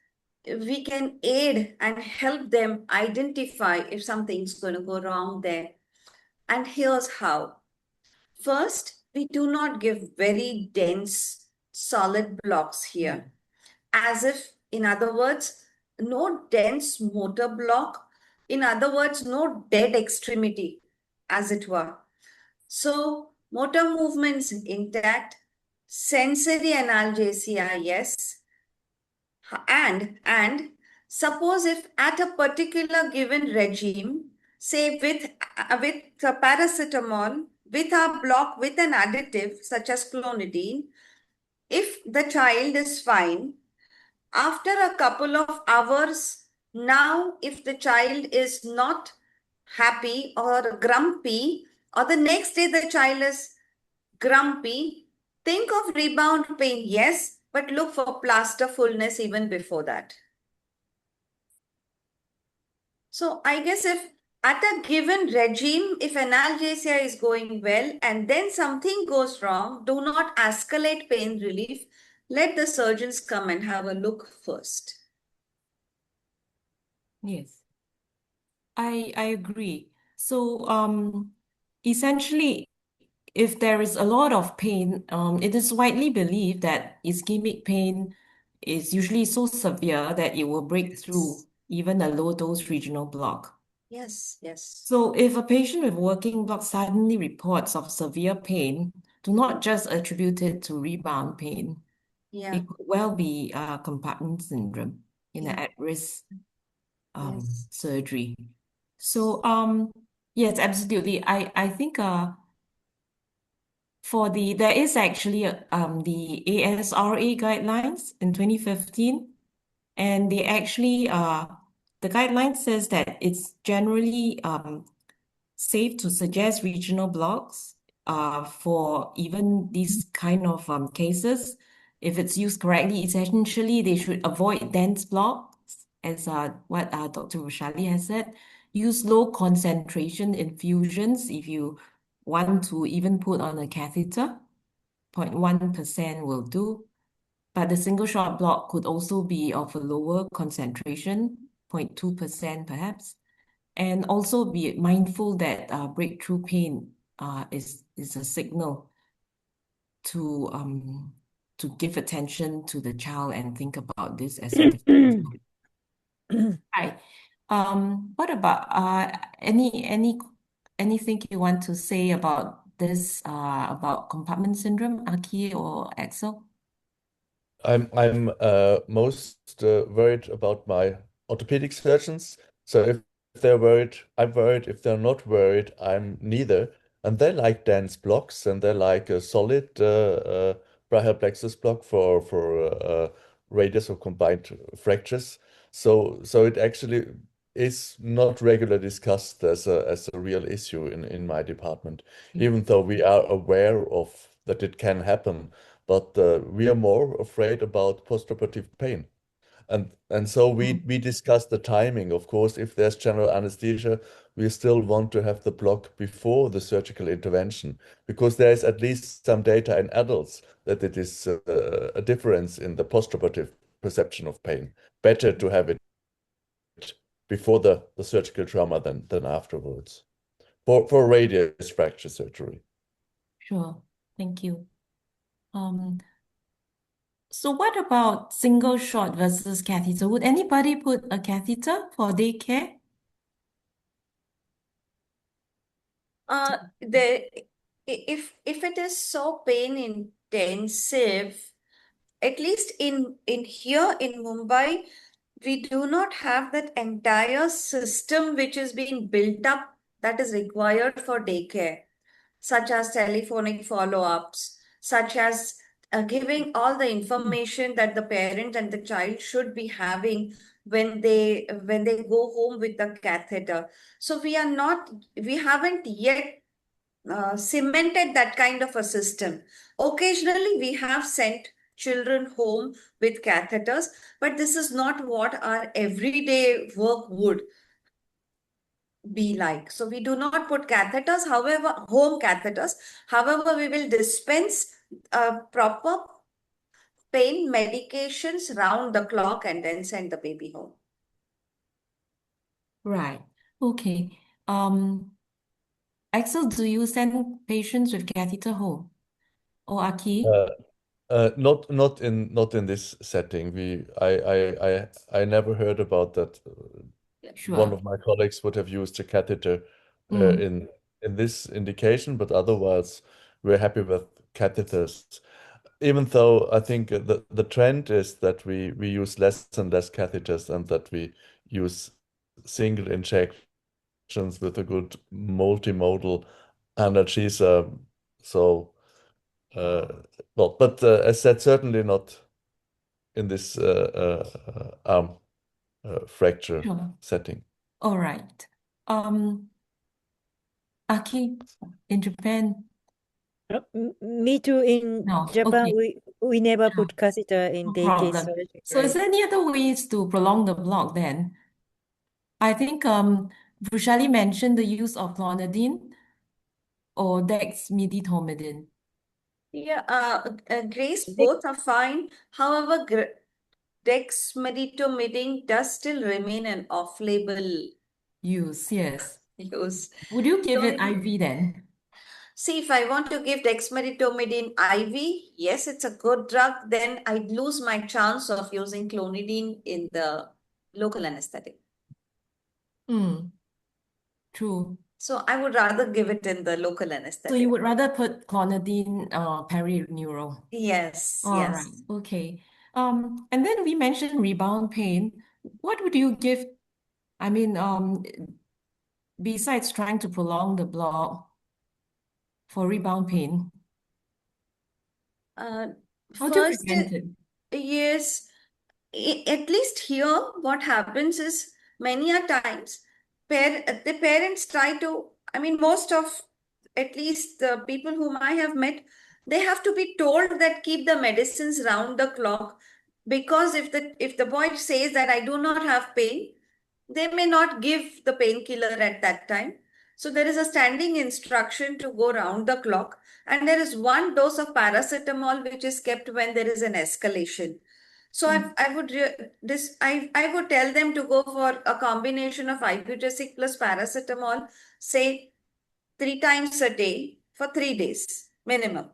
we can aid and help them identify if something's going to go wrong there. And here's how. First, we do not give very dense, solid blocks here. As if, in other words, no dense motor block, in other words, no dead extremity, as it were. So, motor movements intact, sensory analgesia, yes, and suppose if at a particular given regime, say with paracetamol, with a block with an additive such as clonidine, if the child is fine after a couple of hours, now if the child is not happy or grumpy, or the next day the child is grumpy, think of rebound pain, yes, but look for plaster fullness even before that. So I guess if at a given regime, if analgesia is going well and then something goes wrong, do not escalate pain relief. Let the surgeons come and have a look first. Yes, I agree. So essentially, if there is a lot of pain, it is widely believed that ischemic pain is usually so severe that it will break through Yes, even a low dose regional block. yes, yes. So if a patient with working block suddenly reports of severe pain, do not just attribute it to rebound pain. Yeah, It could well be compartment syndrome in an yeah, at-risk yes. surgery. So yes, absolutely. I think there is actually the ASRA guidelines in 2015, and they actually the guideline says that it's generally safe to suggest regional blocks for even these kind of cases. If it's used correctly, essentially they should avoid dense blocks, as what Dr. Roshali has said. Use low concentration infusions if you want to even put on a catheter. 0.1% will do. But the single shot block could also be of a lower concentration, 0.2% perhaps. And also be mindful that breakthrough pain is a signal to give attention to the child and think about this as a differential. Right. What about anything you want to say about this about compartment syndrome, Aki or Axel? I'm most worried about my orthopedic surgeons. So if they're worried, I'm worried. If they're not worried, I'm neither. And they like dense blocks, and they like a solid brachial plexus block for radius or combined fractures. So it actually is not regularly discussed as a real issue in my department, even though we are aware of that it can happen, but we are more afraid about postoperative pain. And so we discuss the timing. Of course, if there's general anesthesia, we still want to have the block before the surgical intervention, because there is at least some data in adults that it is a difference in the postoperative perception of pain. Better to have it before the surgical trauma than afterwards for radius fracture surgery. Sure. Thank you. So what about single shot versus catheter? Would anybody put a catheter for daycare? The if it is so pain intensive, at least in here in Mumbai, we do not have that entire system which is being built up that is required for daycare, such as telephonic follow-ups, such as giving all the information that the parent and the child should be having when they go home with the catheter. So we haven't yet cemented that kind of a system. Occasionally, we have sent children home with catheters, but this is not what our everyday work would be like. So we do not put catheters, however, home catheters. However, we will dispense proper pain medications round the clock and then send the baby home. Right. Okay. Axel, do you send patients with catheter home? Or Aki? Not in this setting. I never heard about that. One Sure. of my colleagues would have used a catheter Mm. in this indication, but otherwise we're happy with catheters. Even though I think the trend is that we use less and less catheters, and that we use single injections with a good multimodal analgesia. So, well, but as said, certainly not in this arm fracture Sure. setting. All right. Aki, in Japan? Me too. In No. Japan, Okay. we never Sure. put catheter in No daycare problem. So is surgery. there any other ways to prolong the block then? I think Vushali mentioned the use of clonidine or dexmedetomidine. Yeah, Grace, Is it both are fine. However, dexmedetomidine does still remain an off-label Use, yes. use. Would you give it So, IV then? see, if I want to give dexmedetomidine IV, yes, it's a good drug, then I'd lose my chance of using clonidine in the local anesthetic. Hmm, true. So I would rather give it in the local So anesthetic. you would rather put clonidine perineural. Yes, All right, yes. okay. And then we mentioned rebound pain. What would you give? I mean, besides trying to prolong the block for rebound pain, Uh, how do you First, prevent it? yes, at least here, what happens is many a times the parents try to, I mean, most of at least the people whom I have met, they have to be told that keep the medicines round the clock, because if the boy says that I do not have pain, they may not give the painkiller at that time. So there is a standing instruction to go round the clock, and there is one dose of paracetamol which is kept when there is an escalation. So I would tell them to go for a combination of ibutesic plus paracetamol, say 3 times a day for 3 days minimum.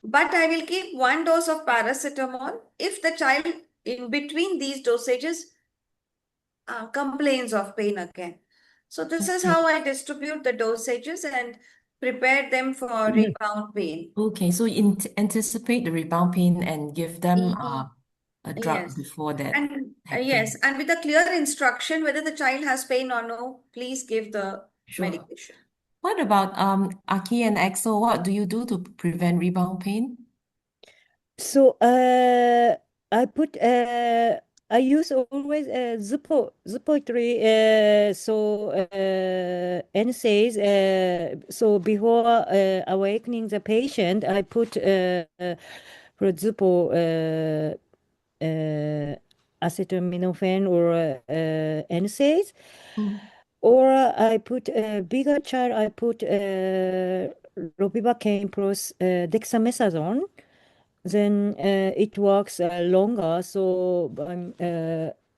But I will keep one dose of paracetamol if the child in between these dosages complains of pain again. So this is Okay. how I distribute the dosages, and prepare them for rebound pain. Okay, so you anticipate the rebound pain and give them a drug Yes. before that And yes, happens. and with a clear instruction whether the child has pain or no, please give the Sure. medication. What about Aki and Axel? What do you do to prevent rebound pain? So I put I use always suppository. So NSAIDs. So before awakening the patient, I put for example acetaminophen or NSAIDs. Mm. Or I put a bigger child. I put ropivacaine plus dexamethasone. Then it works longer. So I'm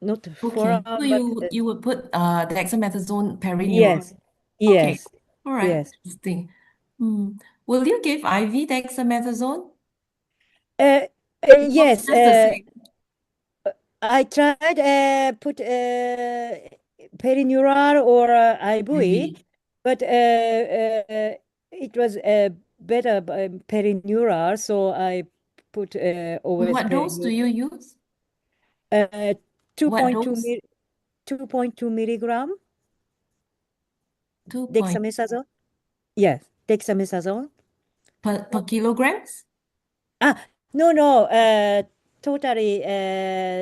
not Okay, so forearm, but you would put the dexamethasone perineural. yes, Okay, yes, all right, yes. interesting. Hmm. Will you give IV dexamethasone? Uh, Because yes. that's the same. I tried put perineural or IV, IV. but it was better by perineural, so I put always What dose do perineural. you use? Uh, What 2.2 dose? 2.2 milligram 2 point dexamethasone. Yes, dexamethasone. per kilograms? Ah, no, no, totally.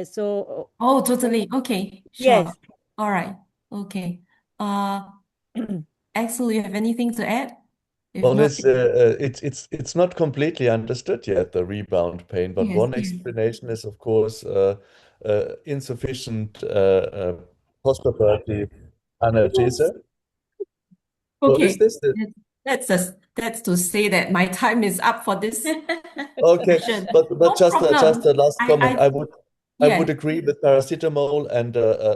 So, Oh, oh, totally. Okay, sure. yes. All right. Okay. Uh, Axel, you have anything to add? If Well, not, it's not completely understood yet, the rebound pain, but yes, one yes. explanation is, of course, insufficient postoperative analgesia. What is Okay. this? That's to say that my time is up for this Okay, session. but No just problem. a last comment. I I yeah. would agree with paracetamol and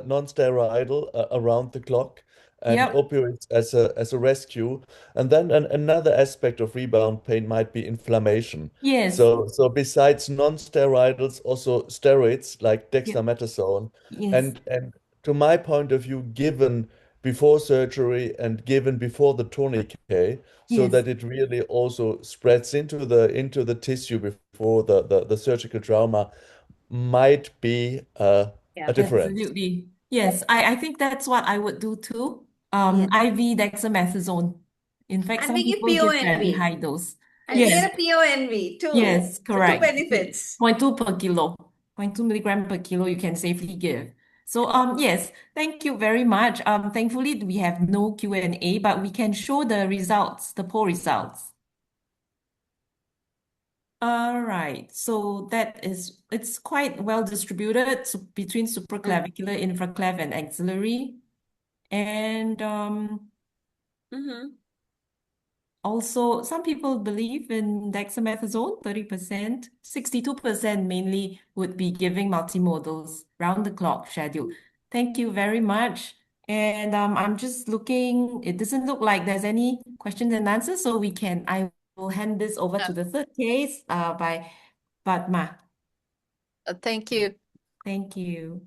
non-steroidal around the clock, and Yep. opioids as a rescue. And then another aspect of rebound pain might be inflammation. Yes. So besides non-steroidals, also steroids like Yep. dexamethasone, Yes. and to my point of view, given before surgery and given before the tourniquet, so Yes. that it really also spreads into the tissue before the surgical trauma might be Yeah. a difference. Absolutely. Yes. I think that's what I would do too. Yeah. IV dexamethasone. In fact, And some we give people give very PONV. high dose. And we Yes. get a PONV too. Yes, So two correct. benefits. 0.2 per kilo, 0.2 milligram per kilo you can safely give. So yes, thank you very much. Thankfully we have no Q&A, but we can show the results, the poll results. All right, so it's quite well distributed between supraclavicular, infraclav, and axillary. And also, some people believe in dexamethasone, 30%, 62% mainly would be giving multimodals round the clock schedule. Thank you very much. And I'm just looking, it doesn't look like there's any questions and answers, so I will hand this over to the third case by Padma. Thank you. Thank you.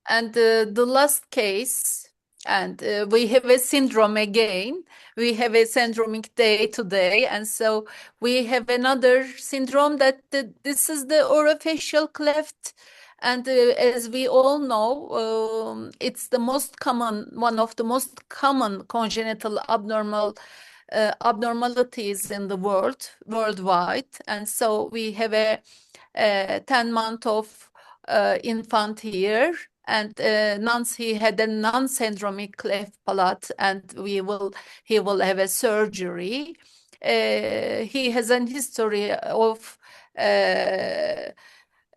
And the last case, and we have a syndrome again. We have a syndromic day today. And so we have another syndrome that this is the orofacial cleft. And as we all know, it's the most common, one of the most common congenital abnormalities in the worldwide. And so we have a 10-month of infant here, and he had a non-syndromic cleft palate, and he will have a surgery. He has an history of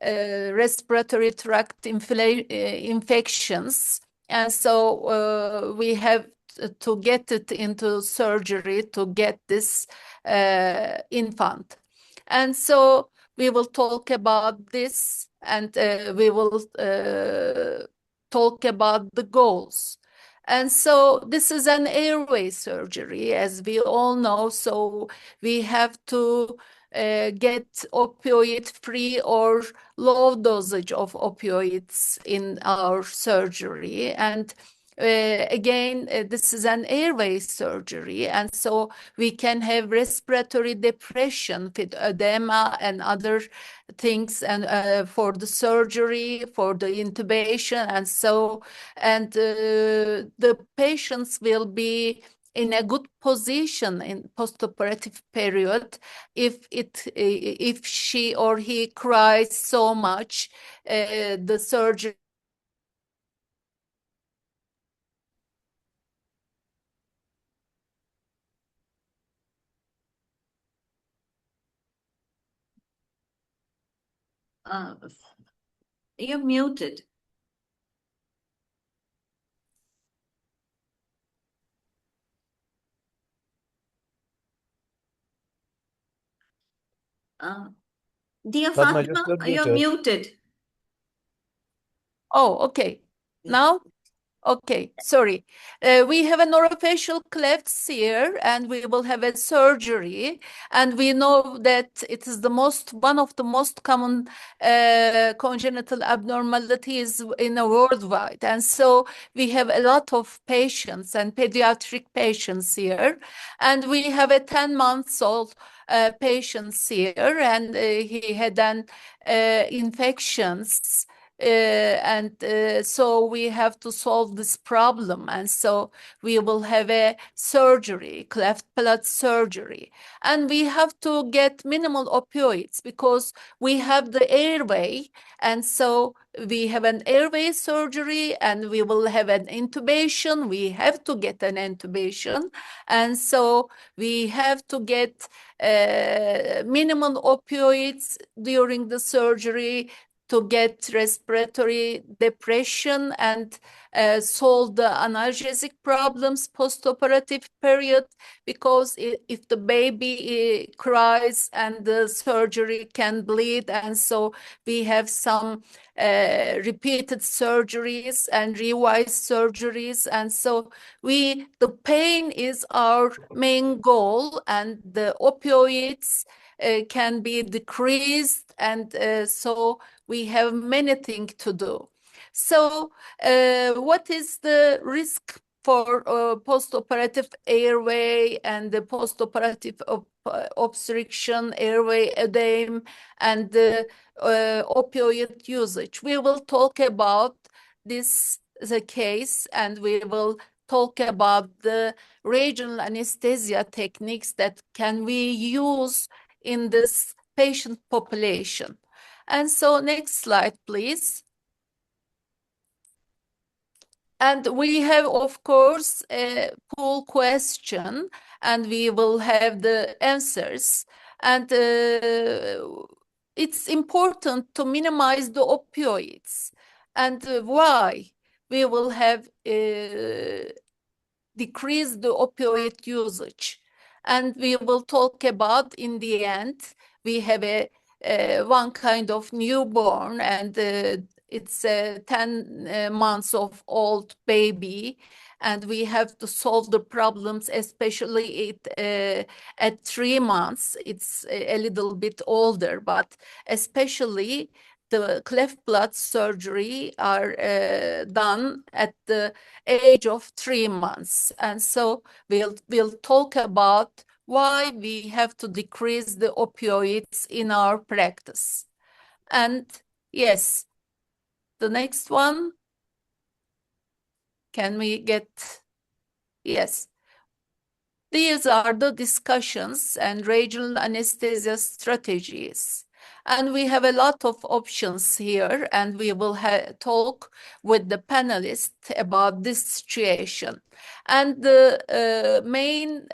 respiratory tract infections, and so we have to get it into surgery to get this infant. And so we will talk about this, and we will talk about the goals. And so this is an airway surgery, as we all know. So we have to get opioid free or low dosage of opioids in our surgery. And Again, this is an airway surgery, and so we can have respiratory depression with edema and other things, and for the surgery, for the intubation, and the patients will be in a good position in postoperative period if she or he cries so much, the surgery. You're muted. Dear Fatma, you're Fatima, still you're muted. muted. Oh, okay. Yeah. Now? Okay, sorry. We have an orofacial clefts here, and we will have a surgery. And we know that it is one of the most common congenital abnormalities in a worldwide. And so we have a lot of patients and pediatric patients here. And we have a 10 months old patients here, and he had an infections. So we have to solve this problem. And so we will have a surgery, cleft palate surgery. And we have to get minimal opioids because we have the airway. And so we have an airway surgery and we will have an intubation. We have to get an intubation. And so we have to get minimal opioids during the surgery to get respiratory depression and solve the analgesic problems post-operative period, because if the baby cries and the surgery can bleed, and so we have some repeated surgeries and revised surgeries, and so the pain is our main goal, and the opioids can be decreased, and so we have many things to do. So what is the risk for post-operative airway and the post-operative obstruction, airway edema, and the opioid usage? We will talk about the case, and we will talk about the regional anesthesia techniques that can we use in this patient population. And so next slide, please. And we have, of course, a poll question, and we will have the answers. And it's important to minimize the opioids. And why? We will have decrease the opioid usage. And we will talk about, in the end, we have one kind of newborn, and it's a 10 months of old baby, and we have to solve the problems, especially at 3 months. It's a little bit older, but especially the cleft palate surgery are done at the age of 3 months. And so we'll talk about why we have to decrease the opioids in our practice. And yes, the next one. Can we get, yes. These are the discussions and regional anesthesia strategies. And we have a lot of options here, and we will talk with the panelists about this situation. And the main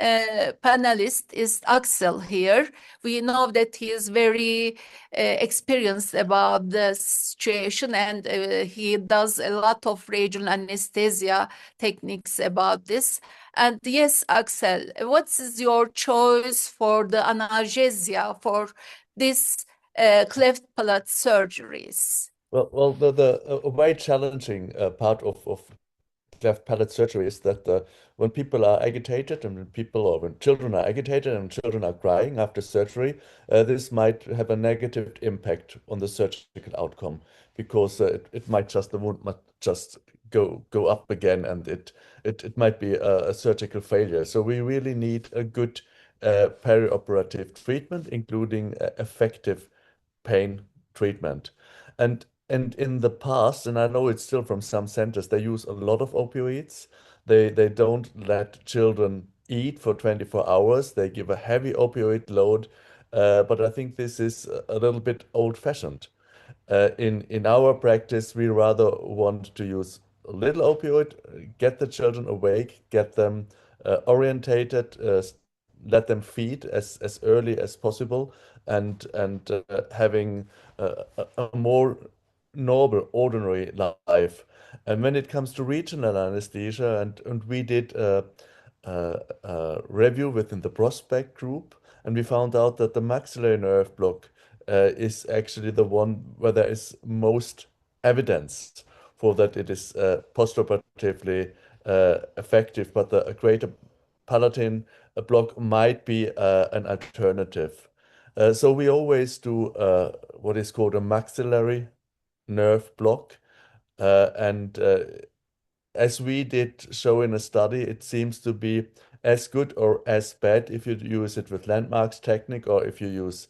panelist is Axel here. We know that he is very experienced about the situation, and he does a lot of regional anesthesia techniques about this. And yes, Axel, what is your choice for the analgesia for this cleft palate surgeries? Well, the way challenging part of cleft palate surgery is that when people are agitated and when children are agitated and children are crying after surgery, this might have a negative impact on the surgical outcome because the wound might just go up again, and it might be a surgical failure. So we really need a good perioperative treatment, including effective pain treatment. And in the past, and I know it's still from some centers, they use a lot of opioids. They don't let children eat for 24 hours. They give a heavy opioid load, but I think this is a little bit old-fashioned. In our practice, we rather want to use a little opioid, get the children awake, get them orientated, let them feed as early as possible, and having a more normal, ordinary life. And when it comes to regional anesthesia, and we did a review within the prospect group, and we found out that the maxillary nerve block is actually the one where there is most evidence for that it is postoperatively effective, but the greater palatine block might be an alternative. So we always do what is called a maxillary nerve block, and as we did show in a study, it seems to be as good or as bad if you use it with landmarks technique or if you use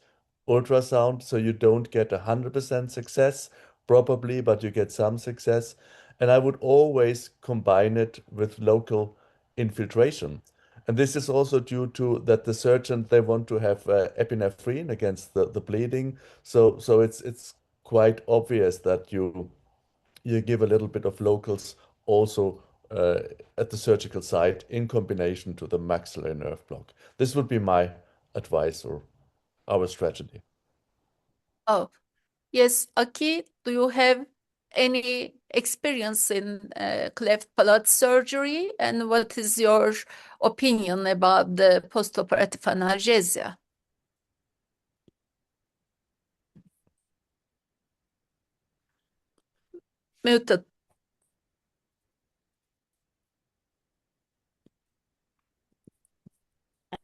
ultrasound. So you don't get 100% success, probably, but you get some success. And I would always combine it with local infiltration. And this is also due to that the surgeon, they want to have epinephrine against the bleeding. So it's quite obvious that you give a little bit of locals also at the surgical site in combination to the maxillary nerve block. This would be my advice or our strategy. Oh, yes, Aki, do you have any experience in cleft palate surgery? And what is your opinion about the postoperative analgesia? Muted.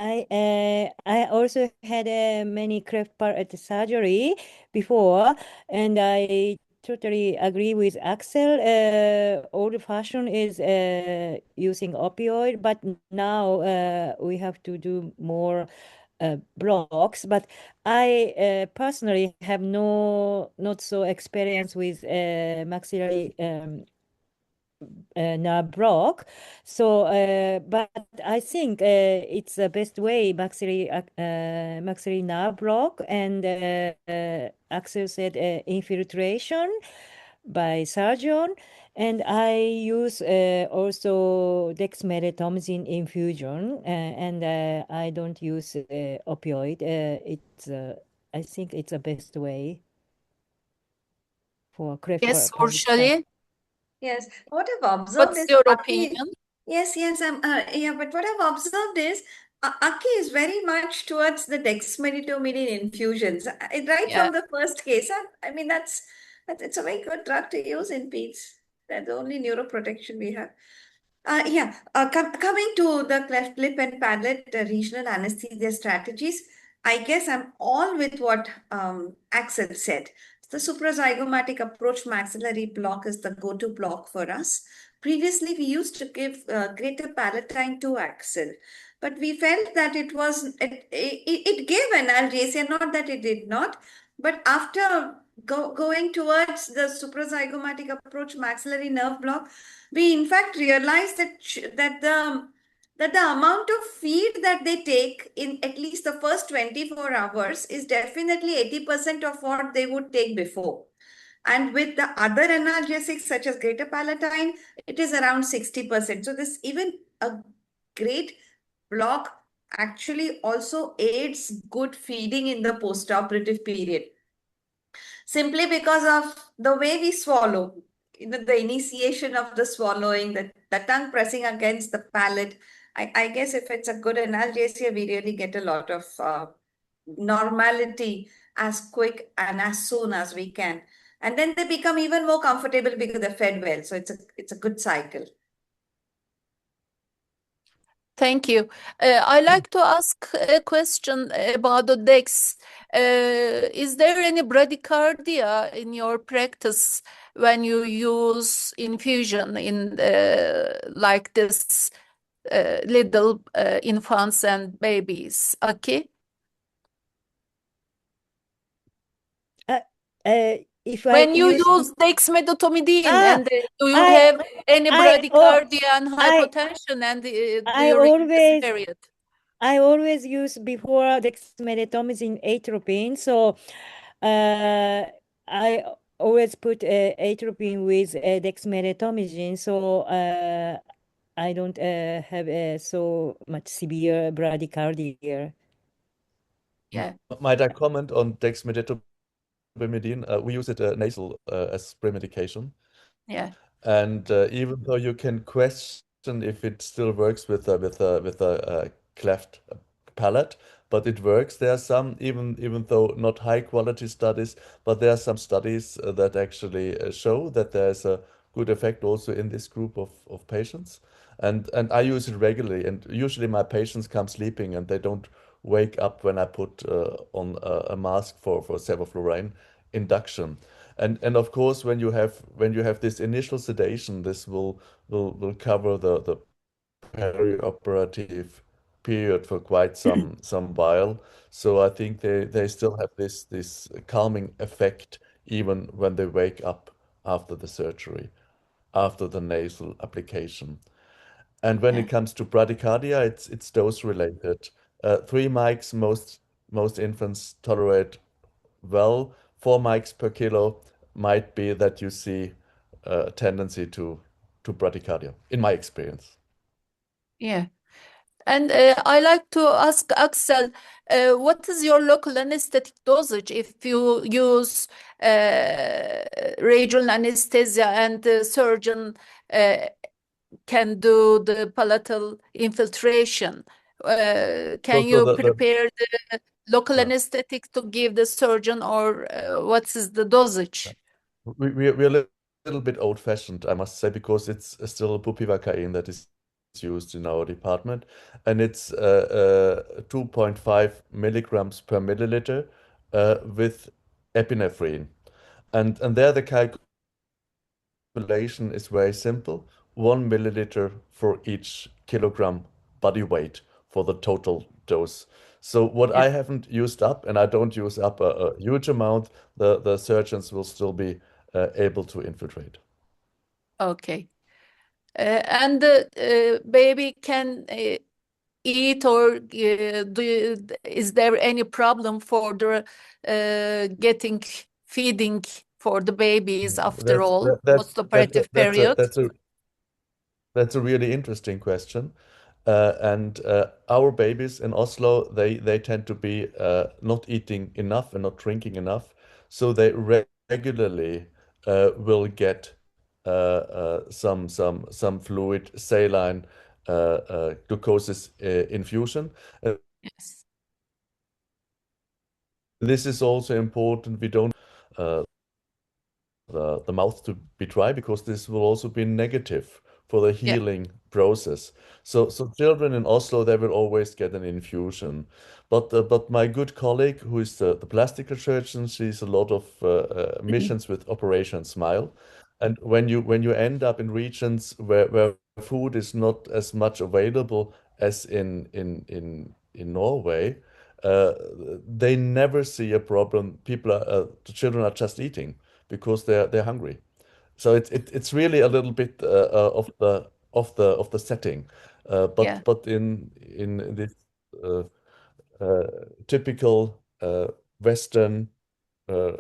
I also had many cleft palate surgery before, and I totally agree with Axel. Old fashion is using opioid, but now we have to do more blocks. But I personally have not so experience with maxillary nerve block. So, but I think it's the best way, maxillary nerve block, and Axel said infiltration by surgeon, and I use also dexmedetomycin infusion, and I don't use opioid. I think it's the best way for cleft Yes, palate. Urshali, Yes, what I've observed what's is your Aki. opinion? Yes, yes, yeah, but what I've observed is Aki is very much towards the dexmedetomidine infusions. Right Yeah. from the first case. I mean, that's it's a very good drug to use in peds. That's the only neuroprotection we have. Yeah, coming to the cleft lip and palate regional anesthesia strategies, I guess I'm all with what Axel said. The suprazygomatic approach maxillary block is the go-to block for us. Previously, we used to give greater palatine to Axel, but we felt that it gave analgesia, not that it did not. But after going towards the suprazygomatic approach maxillary nerve block, we in fact realized that the amount of feed that they take in at least the first 24 hours is definitely 80% of what they would take before. And with the other analgesics such as greater palatine, it is around 60%. So this even a great block actually also aids good feeding in the postoperative period, simply because of the way we swallow, the initiation of the swallowing, the tongue pressing against the palate. I guess if it's a good analgesia, we really get a lot of normality as quick and as soon as we can. And then they become even more comfortable because they're fed well. So it's a good cycle. Thank you. I like to ask a question about the DEX. Is there any bradycardia in your practice when you use infusion in like this little infants and babies. Okay. Uh, if I When you use, use dexmedetomidine ah, and do you I, have any I, oh, bradycardia and I, hypotension and I during this always, period? I always use before dexmedetomidine atropine. So, I always put atropine with dexmedetomidine. So, I don't have so much severe bradycardia. Yeah, Might I comment on dexmedetomidine? We use it nasal as spray medication. yeah, And even though you can question if it still works with a cleft palate, but it works. There are some, even though not high quality studies, but there are some studies that actually show that there's a good effect also in this group of patients. And I use it regularly. And usually my patients come sleeping and they don't wake up when I put on a mask for sevoflurane induction. And of course, when you have this initial sedation, this will cover the perioperative period for quite some while. So I think they still have this calming effect even when they wake up after the surgery, after the nasal application. And when yeah, it comes to bradycardia, it's dose related. 3 mics most infants tolerate well. 4 mics per kilo might be that you see a tendency to bradycardia, in my experience. yeah. And I like to ask Axel, what is your local anesthetic dosage if you use regional anesthesia and the surgeon uh, can do the palatal infiltration? Can So you the prepare the local yeah. anesthetic to give the surgeon, or what is the dosage? We're a little bit old-fashioned, I must say, because it's still bupivacaine that is used in our department, and it's 2.5 milligrams per milliliter with epinephrine. And there the calculation is very simple. 1 milliliter for each kilogram body weight for the total dose. So what Yeah. I haven't used up, and I don't use up a huge amount, the surgeons will still be able to infiltrate. Okay. And the baby can eat, or is there any problem for the getting feeding for the babies after That's all that, that's that's a, postoperative that's a period? that's a that's a really interesting question. And our babies in Oslo, they tend to be not eating enough and not drinking enough, so they regularly will get some fluid saline glucosis infusion. Yes. This is also important. We don't uh, the mouth to be dry because this will also be negative for the Yeah. healing process. So children in Oslo, they will always get an infusion. But my good colleague, who is the plastic surgeon, sees a lot of missions with Operation Smile. And when you end up in regions where food is not as much available as in Norway, uh, they never see a problem. The children are just eating because they're hungry. So it's really a little bit of the setting, Yeah. but in this uh, uh, typical Western uh,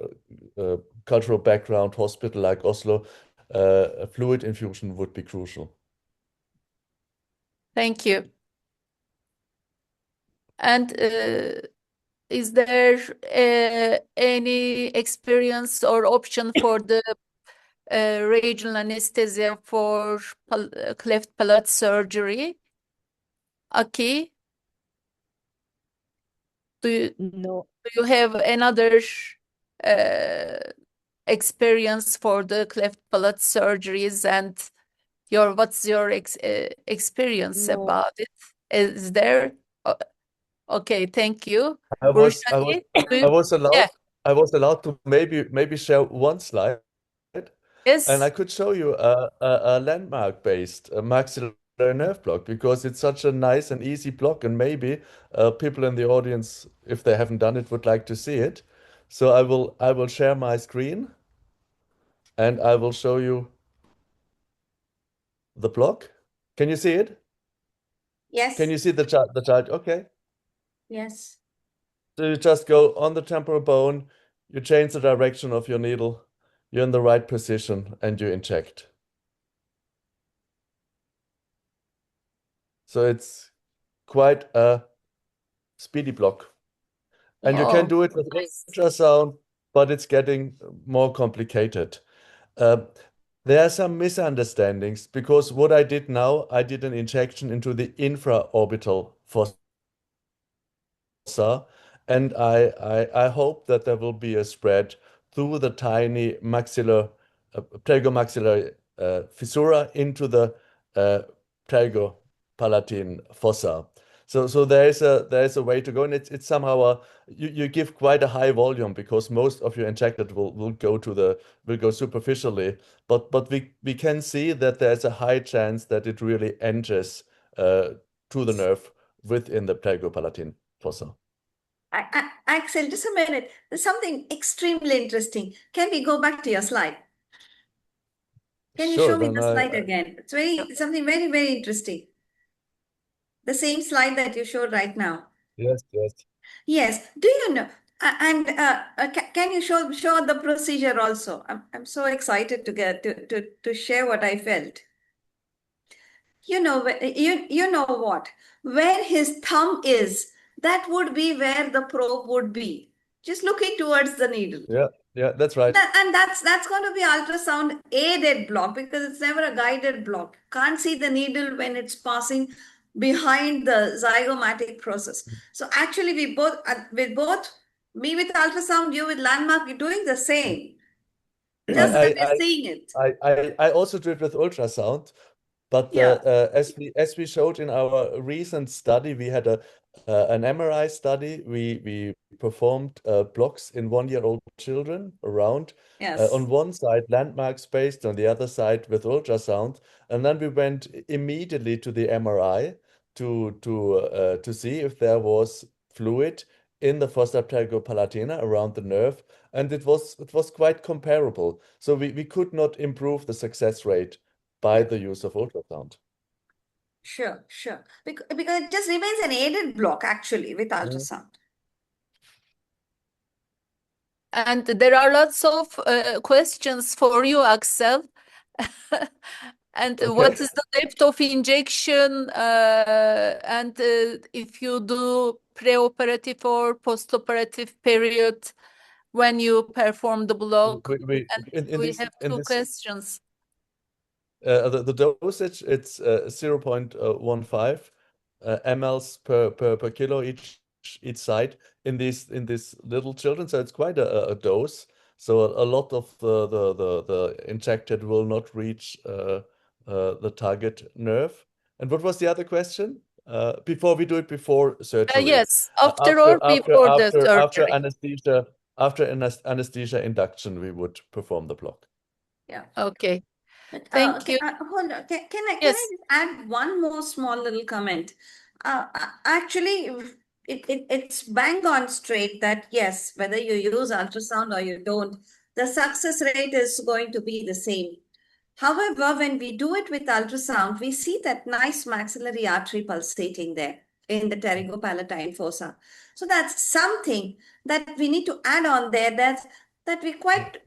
uh, cultural background hospital like Oslo, a fluid infusion would be crucial. Thank you. And is there any experience or option for the regional anesthesia for cleft palate surgery? Aki, No, do you have another uh, experience for the cleft palate surgeries, and what's your experience no, about it? Is there? o- Okay, thank you. I was I was Burshani, do I you? was Yeah, allowed I was allowed to maybe share one slide. And I Yes. could show you a landmark-based maxillary nerve block because it's such a nice and easy block, and maybe people in the audience, if they haven't done it, would like to see it. So I will share my screen and I will show you the block. Can you see it? Can Yes, you see the chart? Okay. yes. So you just go on the temporal bone, you change the direction of your needle, you're in the right position, and you inject. So it's quite a speedy block. And you Yeah. can Oh, do it with nice. ultrasound, but it's getting more complicated. Uh, there are some misunderstandings because what I did now, I did an injection into the infraorbital fossa, and I hope that there will be a spread through the tiny pterygomaxillary fissura into the uh, pterygopalatine fossa. So there is a way to go, and it's somehow you give quite a high volume because most of your injected will go superficially, but we can see that there's a high chance that it really enters uh, to the nerve within the pterygopalatine fossa. Axel, just a minute. There's something extremely interesting. Can we go back to your slide? Can you Sure, show me then the slide again? It's something very, very interesting. The same slide that you showed right now. yes, yes. Yes. Do you know? And can you show the procedure also? I'm so excited to get to share what I felt. You know what? Where his thumb is, that would be where the probe would be. Just looking towards the needle. Yeah, yeah, that's right. And that's going to be ultrasound aided block because it's never a guided block. Can't see the needle when it's passing behind the zygomatic process. So actually, we both me with ultrasound, you with landmark, you're doing the same. Just that we're I, seeing it. I also do it with ultrasound, but Yeah. as we showed in our recent study, we had an MRI study. We performed blocks in 1-year-old children around on Yes. one side landmarks based, on the other side with ultrasound, and then we went immediately to the MRI to see if there was fluid in the fossa pterygopalatina around the nerve, and it was quite comparable. So we could not improve the success rate by Yeah. the use of ultrasound. Sure, sure. Because it just remains an aided block actually with Mm. ultrasound. And there are lots of questions for you, Axel. And Okay. what is the depth of injection? And if you do preoperative or postoperative period when you perform the block? We And in we this have in two this questions. the dosage, it's 0.15 mLs per kilo each side in these little children. So it's quite a dose. So a lot of the injected will not reach the target nerve. And what was the other question? Before we do it before surgery, Yes, after after or after before the after after surgery. anesthesia anesthesia induction, we would perform the block. Yeah. Okay, But thank you. hold on. Can I Yes. just add one more small little comment? Actually, it's bang on straight that yes, whether you use ultrasound or you don't, the success rate is going to be the same. However, when we do it with ultrasound, we see that nice maxillary artery pulsating there in the pterygopalatine fossa. So that's something that we need to add on there. That we quite,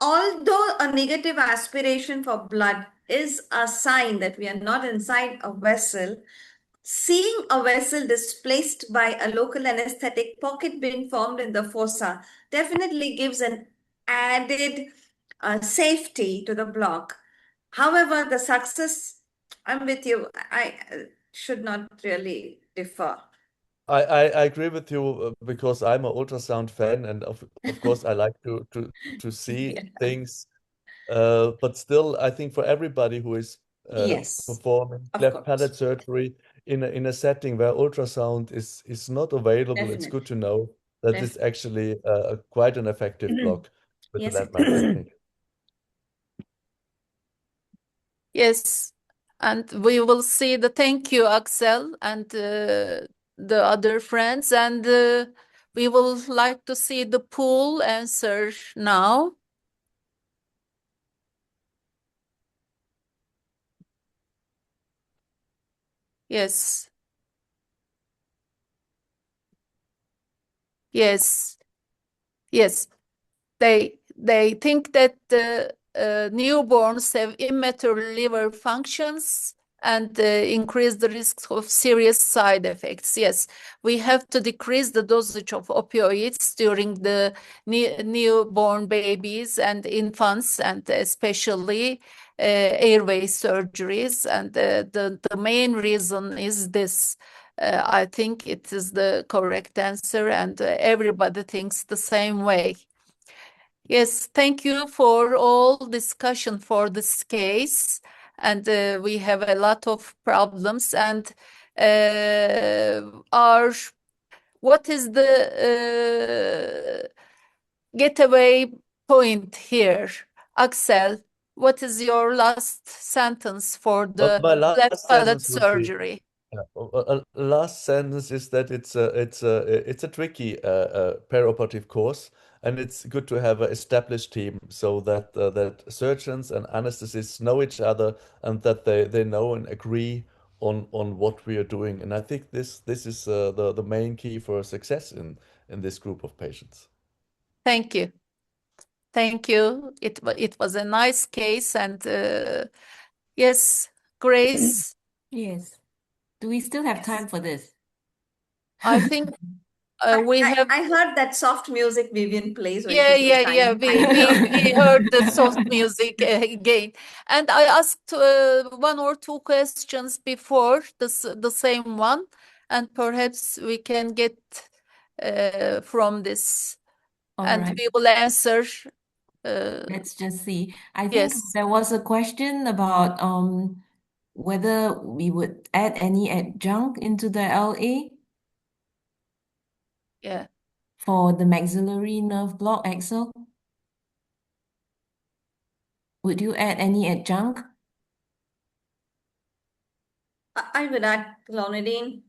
although a negative aspiration for blood is a sign that we are not inside a vessel, seeing a vessel displaced by a local anesthetic pocket being formed in the fossa definitely gives an added safety to the block. However, the success, I'm with you, I should not really differ. I agree with you because I'm an ultrasound fan, and of course I like to see Yeah. things. But still, I think for everybody who is Yes, performing of cleft course. palate surgery in a setting where ultrasound is not available, it's good Definitely. to know that it's Definitely. actually quite an effective block with the Yes. landmark technique. Yes, and we will see the thank you, Axel, and the other friends, and we will like to see the poll answer now. Yes. Yes. Yes. They think that the newborns have immature liver functions and increase the risk of serious side effects. Yes, we have to decrease the dosage of opioids during the newborn babies and infants, and especially airway surgeries. And the main reason is this. I think it is the correct answer, and everybody thinks the same way. Yes, thank you for all discussion for this case. And we have a lot of problems. And our what is the getaway point here? Axel, what is your last sentence for Well, the my flat last palate sentence would be, surgery? last sentence is that it's a tricky perioperative course, and it's good to have an established team so that surgeons and anesthetists know each other, and that they know and agree on what we are doing. And I think this is the main key for success in this group of patients. Thank you. Thank you. It was a nice case, and yes, Grace, Yes. Do we still have time for this? I think I, we I, have. I heard that soft music Vivian plays when Yeah, people yeah, yeah. time We heard the soft music again, and I asked one or two questions before the same one, and perhaps we can get from this, All and right. we will answer. Let's just see. I think Yes, there was a question about whether we would add any adjunct into the LA yeah. for the maxillary nerve block, Axel. Would you add any adjunct? I would add clonidine.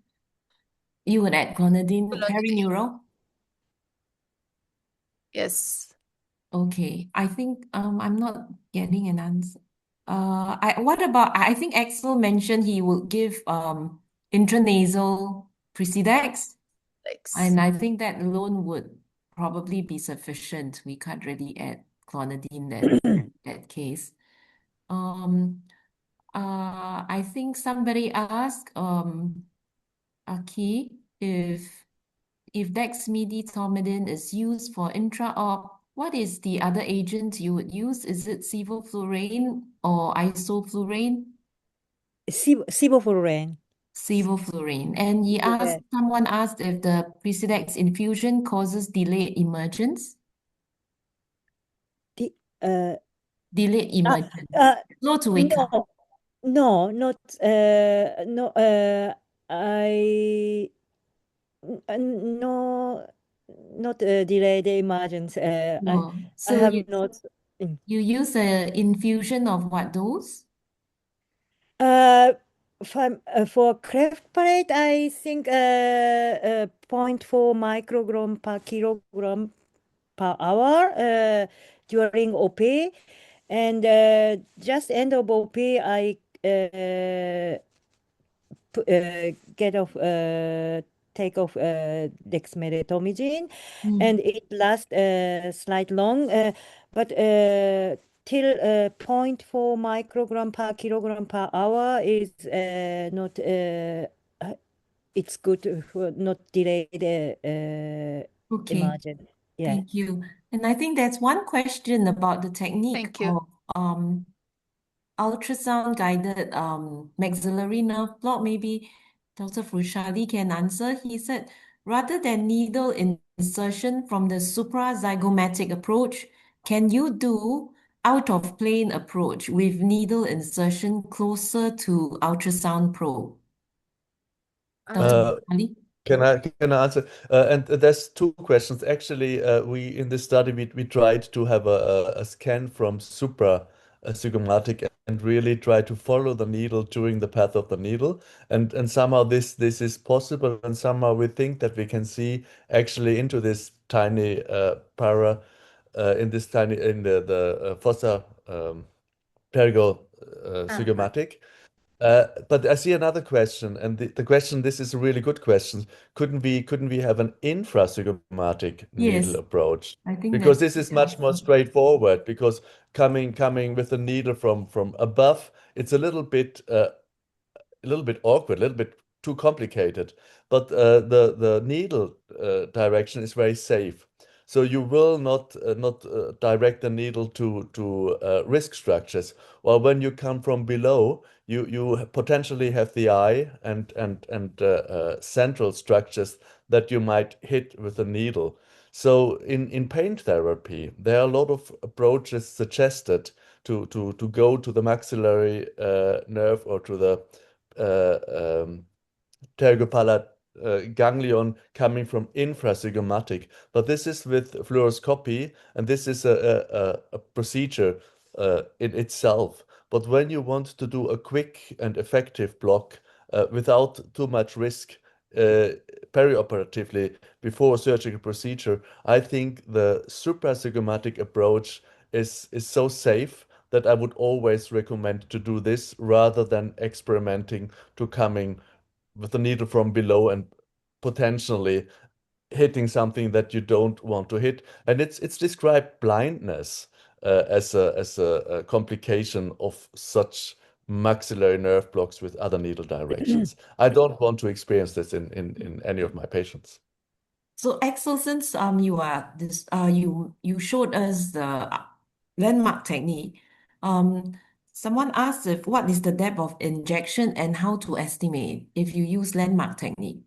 You would add clonidine perineural? Yes, Okay. I think I'm not getting an answer. What about I think Axel mentioned he would give intranasal Presidex. thanks. And I think that alone would probably be sufficient. We can't really add clonidine then in that case. Um, I think somebody asked Aki if dexmedetomidine is used for intra-op, what is the other agent you would use? Is it sevoflurane or isoflurane? Sevoflurane. Sevoflurane. And Yeah. someone asked if the Presidex infusion causes delayed emergence. The, uh, Delayed uh, emergence. uh, Slow to wake up. no, not, no, I, no, not delay the emergence. No. I So have not. Mm. you use a infusion of what dose? Uh, for cleft palate, I think 0.4 microgram per kilogram per hour during OP. And just end of OP, I get off, take off dexmedetomidine, Mm. and it lasts slight long, but till zero point 0.4 microgram per kilogram per hour is not. It's good for not delayed Okay. emergent. Yeah. Thank you. And I think that's one question about the technique Thank you. of ultrasound guided maxillary nerve block. Maybe Dr. Frushali can answer. He said, rather than needle insertion from the suprazygomatic approach, can you do out of plane approach with needle insertion closer to ultrasound probe? Dr. Uh, Frushali? can I answer? And there's two questions. Actually, we in this study we tried to have a scan from supra zygomatic and really try to follow the needle during the path of the needle. And somehow this is possible, and somehow we think that we can see actually into this tiny para in this tiny in the fossa pterygo Uh-huh. zygomatic. But I see another question, and the question, this is a really good question. Couldn't we have an infrazygomatic needle Yes, approach? I think Because that, this is yeah. much more straightforward, because coming with the needle from above, it's a little bit awkward, a little bit too complicated. But the needle direction is very safe. So you will not direct the needle to risk structures. While when you come from below, you potentially have the eye and central structures that you might hit with a needle. So in pain therapy, there are a lot of approaches suggested to go to the maxillary nerve or to the um, pterygopalat ganglion coming from infrazygomatic. But this is with fluoroscopy, and this is a procedure in itself. But when you want to do a quick and effective block without too much risk uh, perioperatively before a surgical procedure, I think the suprazygomatic approach is so safe that I would always recommend to do this rather than experimenting to coming with the needle from below and potentially hitting something that you don't want to hit. And it's described blindness as a complication of such maxillary nerve blocks with other needle directions. I don't want to experience this in any of my patients. So Axel, since you are this you showed us the landmark technique. Um, Someone asked if what is the depth of injection and how to estimate if you use landmark technique.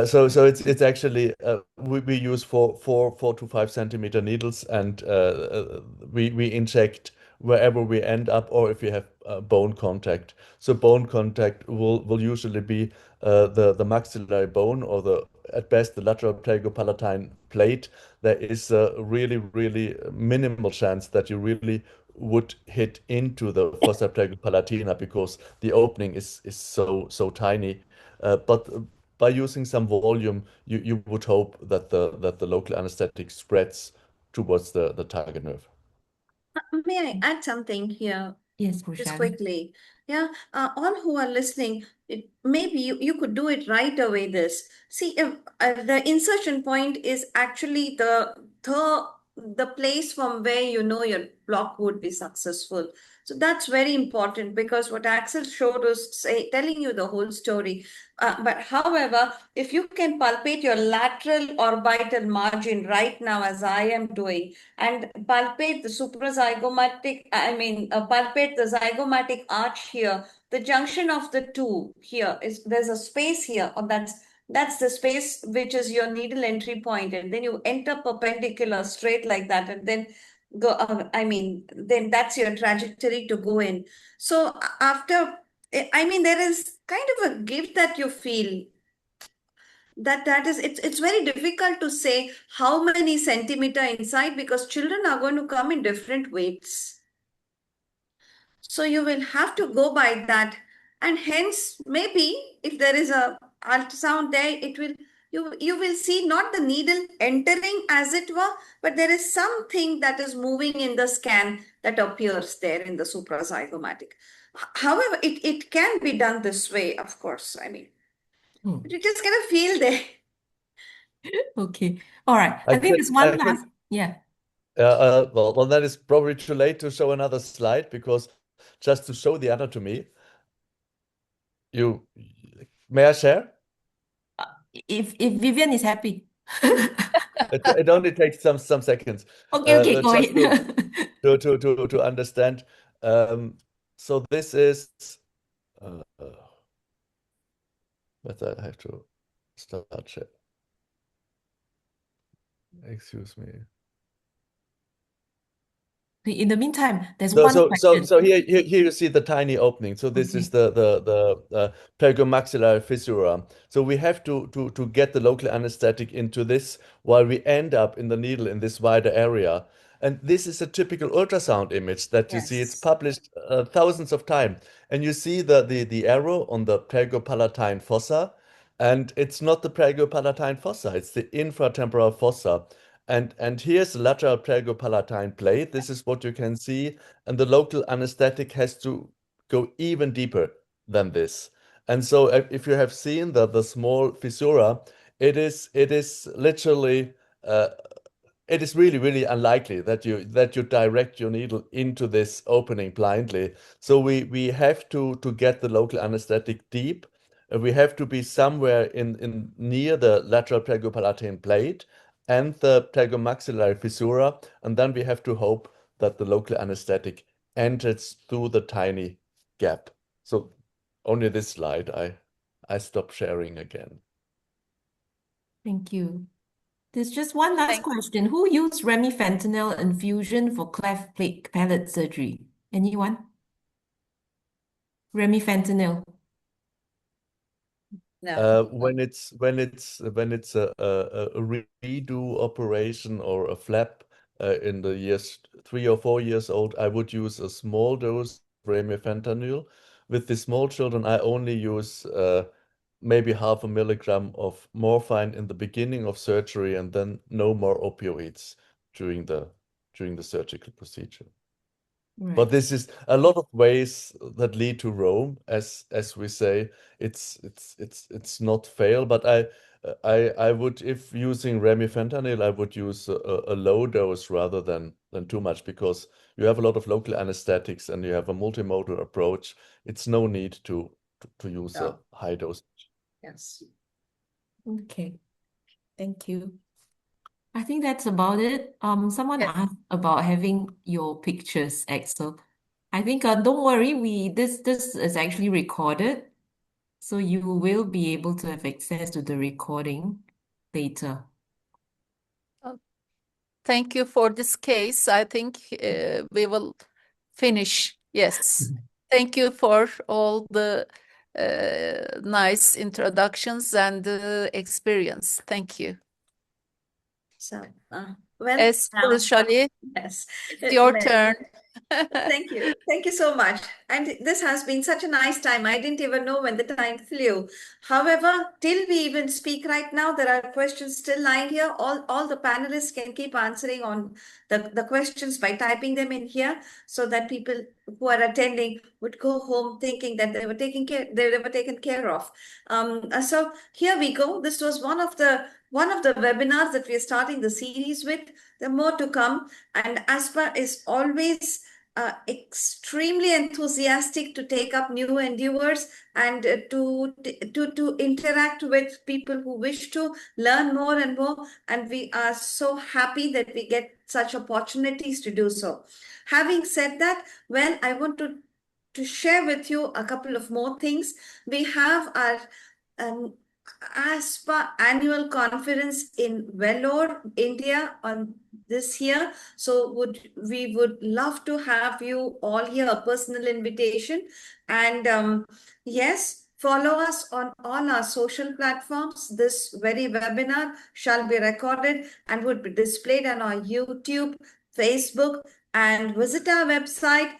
So it's actually we use four to 5 centimeter needles, and we inject wherever we end up, or if we have bone contact. So bone contact will usually be the maxillary bone, or the at best the lateral pterygopalatine plate. There is a really minimal chance that you really would hit into the fossa pterygopalatina, because the opening is so tiny. But by using some volume, you would hope that the local anesthetic spreads towards the target nerve. May I add something here? Yes, Just Bhushan. quickly. Yeah, all who are listening, maybe you could do it right away. This see, if the insertion point is actually the place from where you know your block would be successful. So that's very important, because what Axel showed us, telling you the whole story. But however, if you can palpate your lateral orbital margin right now, as I am doing, and palpate the suprazygomatic, palpate the zygomatic arch here, the junction of the two here is, there's a space here, or that's the space which is your needle entry point, and then you enter perpendicular straight like that, and then go, then that's your trajectory to go in. So after, there is kind of a gift that you feel, that is, it's very difficult to say how many centimeter inside, because children are going to come in different weights, so you will have to go by that. And hence, maybe if there is a ultrasound there, it will, you will see not the needle entering as it were, but there is something that is moving in the scan that appears there in the suprazygomatic. However, it can be done this way, of course. Hmm. You just kind of feel there. Okay. All right. I I think could there's I one could last. Yeah. well, that is probably too late to show another slide, because just to show the anatomy, you may I share? If Vivian is happy. It only takes some seconds, Okay, okay, go just ahead. to understand. So this is, but I have to start share. Excuse me. In the meantime, there's So one so so question. so here you see the tiny opening. So this is Okay. the pterygomaxillary fissura. So we have to get the local anesthetic into this while we end up in the needle in this wider area. And this is a typical ultrasound image that you see. It's Yes. published thousands of times. And you see the arrow on the periopalatine fossa. And it's not the periopalatine fossa, it's the infratemporal fossa. And here's the lateral periopalatine plate. This is what you can see. And the local anesthetic has to go even deeper than this. And so if you have seen the small fissura, it is literally it is really, really unlikely that you direct your needle into this opening blindly. So we have to get the local anesthetic deep. We have to be somewhere in near the lateral periopalatine plate and the pterygomaxillary fissura, and then we have to hope that the local anesthetic enters through the tiny gap. So only this slide. I stop sharing again. Thank you. There's just one last Thank question. Who used remifentanil infusion for cleft palate surgery? Anyone? Remifentanil. No. When it's a redo operation or a flap in the years 3 or 4 years old, I would use a small dose of remifentanil. With the small children, I only use maybe 0.5 milligram of morphine in the beginning of surgery, and then no more opioids during the surgical procedure. But Right. this is a lot of ways that lead to Rome, as we say. It's not fail, but I would, if using remifentanil, I would use a low dose rather than too much, because you have a lot of local anesthetics and you have a multimodal approach. It's no need to use a No. high dose. Yes. Okay. Thank you. I think that's about it. Someone Yes. asked about having your pictures, Axel. I think don't worry, this is actually recorded, so you will be able to have access to the recording later. Thank you for this case. I think we will finish. Yes. Thank you for all the nice introductions and experience. Thank you. So, well, now, Especially, yes. it's your turn. Thank you. Thank you so much. And this has been such a nice time. I didn't even know when the time flew. However, till we even speak right now, there are questions still lying here. All the panelists can keep answering on the questions by typing them in here, so that people who are attending would go home thinking that they were taken care of. So here we go. This was one of the webinars that we are starting the series with. There are more to come. And ASPA is always extremely enthusiastic to take up new endeavors and to interact with people who wish to learn more and more. And we are so happy that we get such opportunities to do so. Having said that, well, I want to share with you a couple of more things. We have our um, ASPA annual conference in Vellore, India on this year. So we would love to have you all here, a personal invitation. And yes, follow us on all our social platforms. This very webinar shall be recorded and would be displayed on our YouTube, Facebook, and visit our website.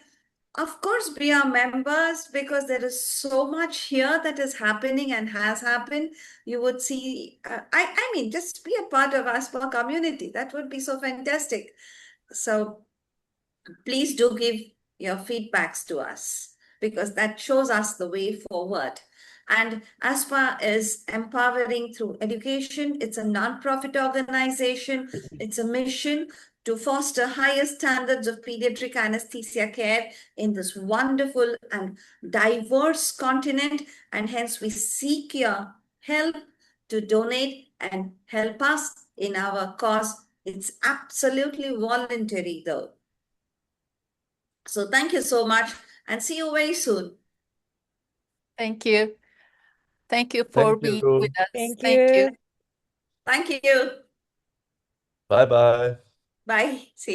Of course, be our members, because there is so much here that is happening and has happened. You would see, I mean, just be a part of our ASPA community. That would be so fantastic. So please do give your feedbacks to us, because that shows us the way forward. And ASPA is empowering through education. It's a non-profit organization. It's a mission to foster higher standards of pediatric anesthesia care in this wonderful and diverse continent. And hence we seek your help to donate and help us in our cause. It's absolutely voluntary though. So thank you so much, and see you very soon. Thank you. Thank you for Thank being with you. us. Thank Thank you. you. Thank you. Bye bye. Bye. See you.